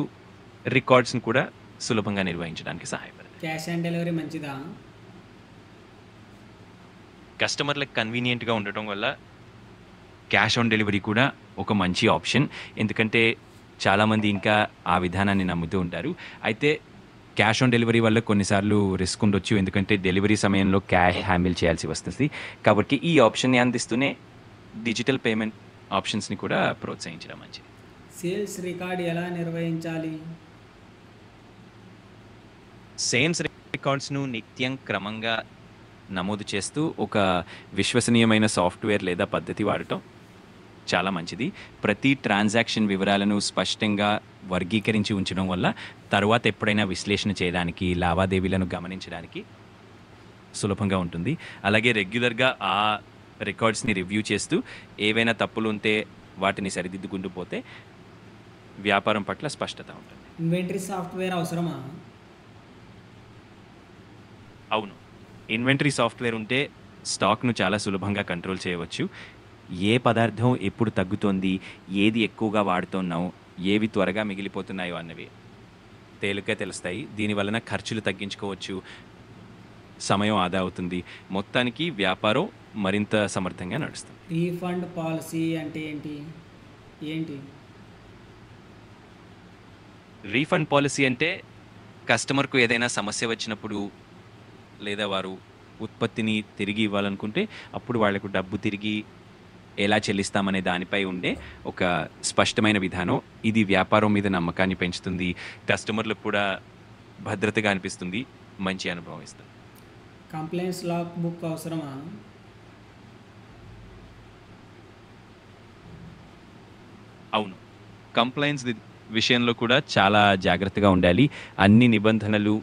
S2: రికార్డ్స్ని కూడా సులభంగా నిర్వహించడానికి సహాయపడతాయి.
S1: క్యాష్ ఆన్ డెలివరీ మంచిదా?
S2: కస్టమర్లకు కన్వీనియంట్గా ఉండటం వల్ల క్యాష్ ఆన్ డెలివరీ కూడా ఒక మంచి ఆప్షన్. ఎందుకంటే చాలామంది ఇంకా ఆ విధానాన్ని నమ్ముతూ ఉంటారు. అయితే క్యాష్ ఆన్ డెలివరీ వల్ల కొన్నిసార్లు రిస్క్ ఉండొచ్చు. ఎందుకంటే డెలివరీ సమయంలో క్యాష్ హ్యాండిల్ చేయాల్సి వస్తుంది. కాబట్టి ఈ ఆప్షన్ని అందిస్తూనే డిజిటల్ పేమెంట్ ఆప్షన్స్ని కూడా ప్రోత్సహించడం మంచిది.
S1: సేల్స్ రికార్డ్ ఎలా నిర్వహించాలి?
S2: సేల్స్ రికార్డ్స్ను నిత్యం క్రమంగా నమోదు చేస్తూ ఒక విశ్వసనీయమైన సాఫ్ట్వేర్ లేదా పద్ధతి వాడటం చాలా మంచిది. ప్రతి ట్రాన్సాక్షన్ వివరాలను స్పష్టంగా వర్గీకరించి ఉంచడం వల్ల తర్వాత ఎప్పుడైనా విశ్లేషణ చేయడానికి, లావాదేవీలను గమనించడానికి సులభంగా ఉంటుంది. అలాగే రెగ్యులర్గా ఆ రికార్డ్స్ని రివ్యూ చేస్తూ ఏవైనా తప్పులు ఉంటే వాటిని సరిదిద్దుకుంటూ పోతే వ్యాపారం పట్ల స్పష్టత ఉంటుంది.
S1: ఇన్వెంటరీ సాఫ్ట్వేర్ అవసరమా?
S2: అవును, ఇన్వెంటరీ సాఫ్ట్వేర్ ఉంటే స్టాక్ను చాలా సులభంగా కంట్రోల్ చేయవచ్చు. ఏ పదార్థం ఎప్పుడు తగ్గుతోంది, ఏది ఎక్కువగా వాడుతున్నాం, ఏవి త్వరగా మిగిలిపోతున్నాయో అన్నవి తేలిగ్గా తెలుస్తాయి. దీనివలన ఖర్చులు తగ్గించుకోవచ్చు, సమయం ఆదా అవుతుంది. మొత్తానికి వ్యాపారం మరింత సమర్థంగా నడుస్తుంది.
S1: రీఫండ్ పాలసీ అంటే ఏంటి?
S2: రీఫండ్ పాలసీ అంటే కస్టమర్కు ఏదైనా సమస్య వచ్చినప్పుడు లేదా వారు ఉత్పత్తిని తిరిగి ఇవ్వాలనుకుంటే అప్పుడు వాళ్లకు డబ్బు తిరిగి ఎలా చెల్లిస్తామనే దానిపై ఉండే ఒక స్పష్టమైన విధానం. ఇది వ్యాపారం మీద నమ్మకాన్ని పెంచుతుంది, కస్టమర్లకు కూడా భద్రతగా అనిపిస్తుంది, మంచి అనుభవం ఇస్తుంది.
S1: కంప్లైంట్స్ లాగ్ బుక్ అవసరమా?
S2: అవును, కంప్లైంట్స్ విషయంలో కూడా చాలా జాగ్రత్తగా ఉండాలి. అన్ని నిబంధనలు,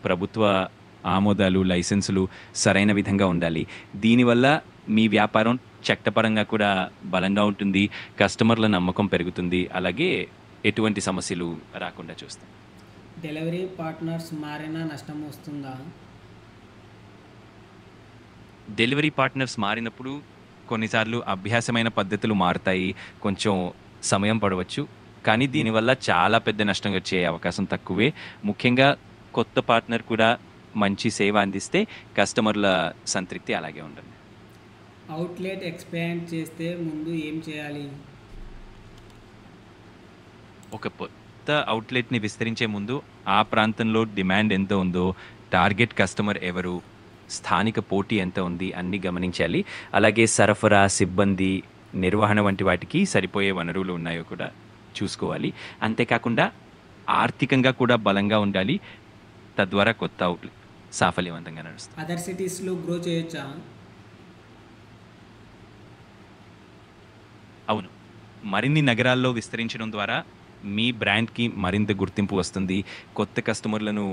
S2: ప్రభుత్వ ఆమోదాలు, లైసెన్సులు సరైన విధంగా ఉండాలి. దీనివల్ల మీ వ్యాపారం చట్టపరంగా కూడా బలంగా ఉంటుంది, కస్టమర్ల నమ్మకం పెరుగుతుంది, అలాగే ఎటువంటి సమస్యలు రాకుండా చూస్తాం.
S1: డెలివరీ పార్ట్నర్స్ మారినా నష్టం వస్తుందా?
S2: డెలివరీ పార్ట్నర్స్ మారినప్పుడు కొన్నిసార్లు అభ్యాసమైన పద్ధతులు మారుతాయి, కొంచెం సమయం పడవచ్చు. కానీ దీనివల్ల చాలా పెద్ద నష్టం వచ్చే అవకాశం తక్కువే. ముఖ్యంగా కొత్త పార్ట్నర్ కూడా మంచి సేవ అందిస్తే కస్టమర్ల సంతృప్తి అలాగే ఉంటుంది.
S1: అవుట్లెట్ ఎక్స్పాండ్ చేస్తే ముందు ఏం చేయాలి?
S2: ఒక కొత్త అవుట్లెట్ని విస్తరించే ముందు ఆ ప్రాంతంలో డిమాండ్ ఎంత ఉందో, టార్గెట్ కస్టమర్ ఎవరు, స్థానిక పోటీ ఎంత ఉంది అన్నీ గమనించాలి. అలాగే సరఫరా, సిబ్బంది, నిర్వహణ వంటి వాటికి సరిపోయే వనరులు ఉన్నాయో కూడా చూసుకోవాలి. అంతేకాకుండా ఆర్థికంగా కూడా బలంగా ఉండాలి. తద్వారా కొత్త అవుట్లెట్ సాఫల్యవంతంగా నడుస్తుంది.
S1: అదర్ సిటీస్లో గ్రో చేయొచ్చా?
S2: అవును, మరిన్ని నగరాల్లో విస్తరించడం ద్వారా మీ బ్రాండ్కి మరింత గుర్తింపు వస్తుంది, కొత్త కస్టమర్లను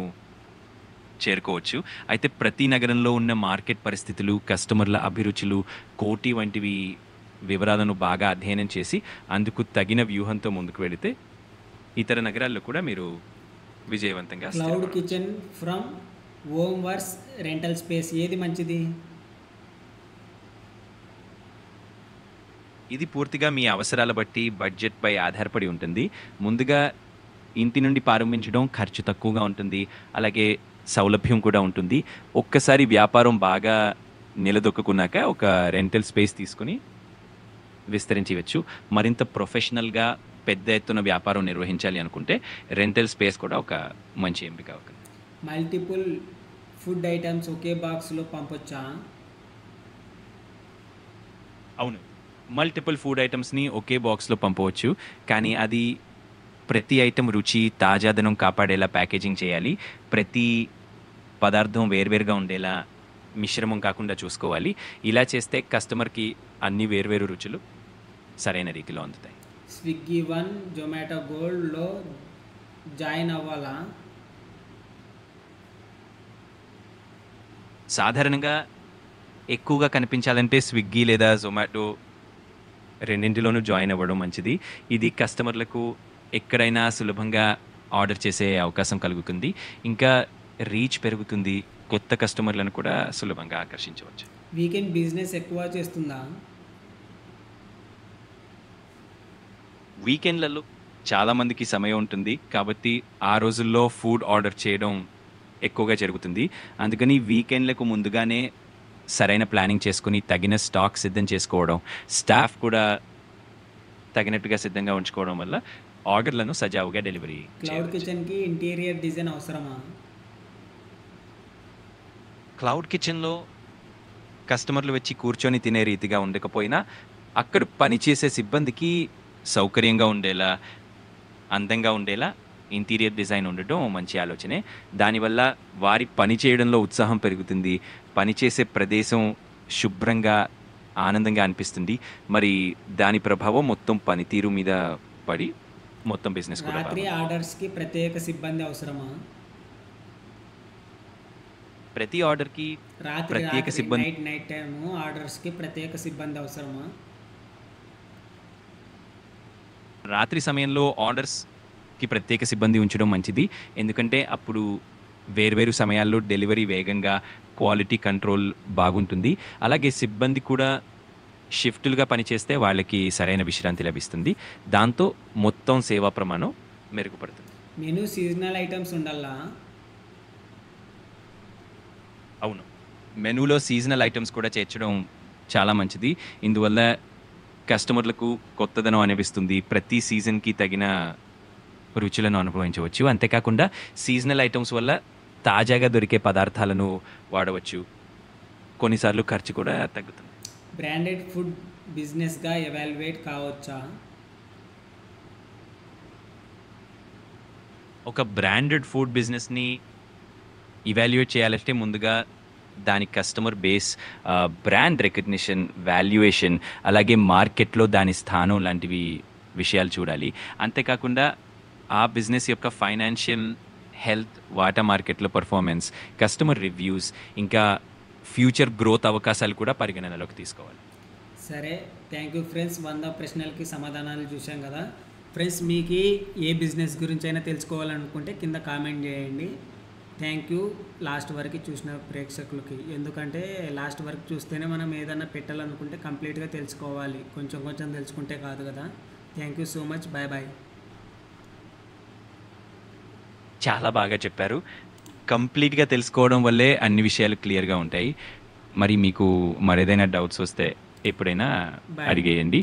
S2: చేరుకోవచ్చు. అయితే ప్రతి నగరంలో ఉన్న మార్కెట్ పరిస్థితులు, కస్టమర్ల అభిరుచులు, పోటీ వంటివి వివరాలను బాగా అధ్యయనం చేసి అందుకు తగిన వ్యూహంతో ముందుకు వెళితే ఇతర నగరాల్లో కూడా మీరు విజయవంతంగా
S1: cloud kitchen from home versus rental space ఏది మంచిది?
S2: ఇది పూర్తిగా మీ అవసరాల బట్టి, బడ్జెట్పై ఆధారపడి ఉంటుంది. ముందుగా ఇంటి నుండి ప్రారంభించడం ఖర్చు తక్కువగా ఉంటుంది, అలాగే సౌలభ్యం కూడా ఉంటుంది. ఒక్కసారి వ్యాపారం బాగా నిలదొక్కున్నాక ఒక రెంటల్ స్పేస్ తీసుకుని విస్తరించవచ్చు. మరింత ప్రొఫెషనల్గా పెద్ద ఎత్తున వ్యాపారం నిర్వహించాలి అనుకుంటే రెంటల్ స్పేస్ కూడా ఒక మంచి ఎంపిక అవుతుంది.
S1: మల్టిపుల్ ఫుడ్ ఐటమ్స్ ఒకే బాక్స్లో పంపొచ్చా?
S2: అవును, మల్టిపుల్ ఫుడ్ ఐటమ్స్ని ఒకే బాక్స్లో పంపవచ్చు, కానీ అది ప్రతి ఐటెం రుచి తాజాదనం కాపాడేలా ప్యాకేజింగ్ చేయాలి. ప్రతి పదార్థం వేర్వేరుగా ఉండేలా మిశ్రమం కాకుండా చూసుకోవాలి. ఇలా చేస్తే కస్టమర్కి అన్ని వేర్వేరు రుచులు సరైన రీతిలో అందుతాయి.
S1: స్విగ్గీ వన్, జొమాటో గోల్డ్లో జాయిన్ అవ్వాలా?
S2: సాధారణంగా ఎక్కువగా కనిపించాలంటే స్విగ్గీ లేదా జొమాటో రెండింటిలోనూ జాయిన్ అవ్వడం మంచిది. ఇది కస్టమర్లకు ఎక్కడైనా సులభంగా ఆర్డర్ చేసే అవకాశం కలుగుతుంది, ఇంకా రీచ్ పెరుగుతుంది, కొత్త కస్టమర్లను కూడా సులభంగా ఆకర్షించవచ్చు.
S1: వీకెండ్ బిజినెస్ ఎక్కువ చేస్తుందా?
S2: వీకెండ్లలో చాలామందికి సమయం ఉంటుంది కాబట్టి ఆ రోజుల్లో ఫుడ్ ఆర్డర్ చేయడం ఎక్కువగా జరుగుతుంది. అందుకని వీకెండ్లకు ముందుగానే సరైన ప్లానింగ్ చేసుకుని తగిన స్టాక్ సిద్ధం చేసుకోవడం, స్టాఫ్ కూడా తగినట్టుగా సిద్ధంగా ఉంచుకోవడం వల్ల ఆర్డర్లను సజావుగా డెలివరీ
S1: క్లౌడ్
S2: చేయవచ్చు.
S1: కిచెన్కి ఇంటీరియర్ డిజైన్ అవసరమా?
S2: క్లౌడ్ కిచెన్లో కస్టమర్లు వచ్చి కూర్చొని తినే రీతిగా ఉండకపోయినా అక్కడ పనిచేసే సిబ్బందికి సౌకర్యంగా ఉండేలా, అందంగా ఉండేలా ఇంటీరియర్ డిజైన్ ఉండటం మంచి ఆలోచనే. దానివల్ల వారి పని చేయడంలో ఉత్సాహం పెరుగుతుంది, పనిచేసే ప్రదేశం శుభ్రంగా ఆనందంగా అనిపిస్తుంది. మరి దాని ప్రభావం మొత్తం పనితీరు మీద పడి మొత్తం బిజినెస్ కూడా
S1: రాత్రి
S2: బాగుంటుంది.
S1: ఆర్డర్స్కి ప్రత్యేక సిబ్బంది అవసరమా?
S2: ప్రతి ఆర్డర్కి
S1: రాత్రి
S2: ప్రత్యేక
S1: రాత్రి
S2: సిబ్బంది
S1: నైట్ టైము ఆర్డర్స్కి ప్రత్యేక సిబ్బంది అవసరమా?
S2: రాత్రి సమయంలో ఆర్డర్స్కి ప్రత్యేక సిబ్బంది ఉంచడం మంచిది. ఎందుకంటే అప్పుడు వేర్వేరు సమయాల్లో డెలివరీ వేగంగా, క్వాలిటీ కంట్రోల్ బాగుంటుంది. అలాగే సిబ్బంది కూడా షిఫ్టులుగా పనిచేస్తే వాళ్ళకి సరైన విశ్రాంతి లభిస్తుంది. దాంతో మొత్తం సేవా ప్రమాణం మెరుగుపడుతుంది.
S1: మెనూ సీజనల్ ఐటమ్స్ ఉండాలా?
S2: అవును, మెనూలో సీజనల్ ఐటమ్స్ కూడా చేర్చడం చాలా మంచిది. ఇందువల్ల కస్టమర్లకు కొత్తదనం అనిపిస్తుంది, ప్రతి సీజన్కి తగిన రుచులను అనుభవించవచ్చు. అంతేకాకుండా సీజనల్ ఐటమ్స్ వల్ల తాజాగా దొరికే పదార్థాలను వాడవచ్చు, కొన్నిసార్లు ఖర్చు కూడా తగ్గుతుంది.
S1: బ్రాండెడ్ ఫుడ్ బిజినెస్గా ఎవాల్యుయేట్ కావచ్చా?
S2: ఒక బ్రాండెడ్ ఫుడ్ బిజినెస్ని ఇవాల్యుయేట్ చేయాలంటే ముందుగా దాని customer base, brand recognition, valuation, అలాగే మార్కెట్లో దాని స్థానం లాంటివి విషయాలు చూడాలి. అంతేకాకుండా ఆ బిజినెస్ యొక్క ఫైనాన్షియల్ హెల్త్, వాటా మార్కెట్లో పర్ఫార్మెన్స్, కస్టమర్ రివ్యూస్, ఇంకా ఫ్యూచర్ గ్రోత్ అవకాశాలు కూడా పరిగణనలోకి తీసుకోవాలి.
S1: సరే, థ్యాంక్ యూ ఫ్రెండ్స్. 100 ప్రశ్నలకి సమాధానాలు చూసాం కదా ఫ్రెండ్స్. మీకు ఏ బిజినెస్ గురించి అయినా తెలుసుకోవాలనుకుంటే కింద కామెంట్ చేయండి. థ్యాంక్ యూ లాస్ట్ వరకు చూసిన ప్రేక్షకులకి. ఎందుకంటే లాస్ట్ వరకు చూస్తేనే మనం ఏదైనా పెట్టాలనుకుంటే కంప్లీట్గా తెలుసుకోవాలి, కొంచెం కొంచెం తెలుసుకుంటే కాదు కదా. Thank you so much. Bye bye.
S2: చాలా బాగా చెప్పారు. కంప్లీట్గా తెలుసుకోవడం వల్లే అన్ని విషయాలు క్లియర్గా ఉంటాయి. మరి మీకు మరేదైనా డౌట్స్ వస్తే ఎప్పుడైనా
S1: బాయ్.
S2: అడిగేయండి.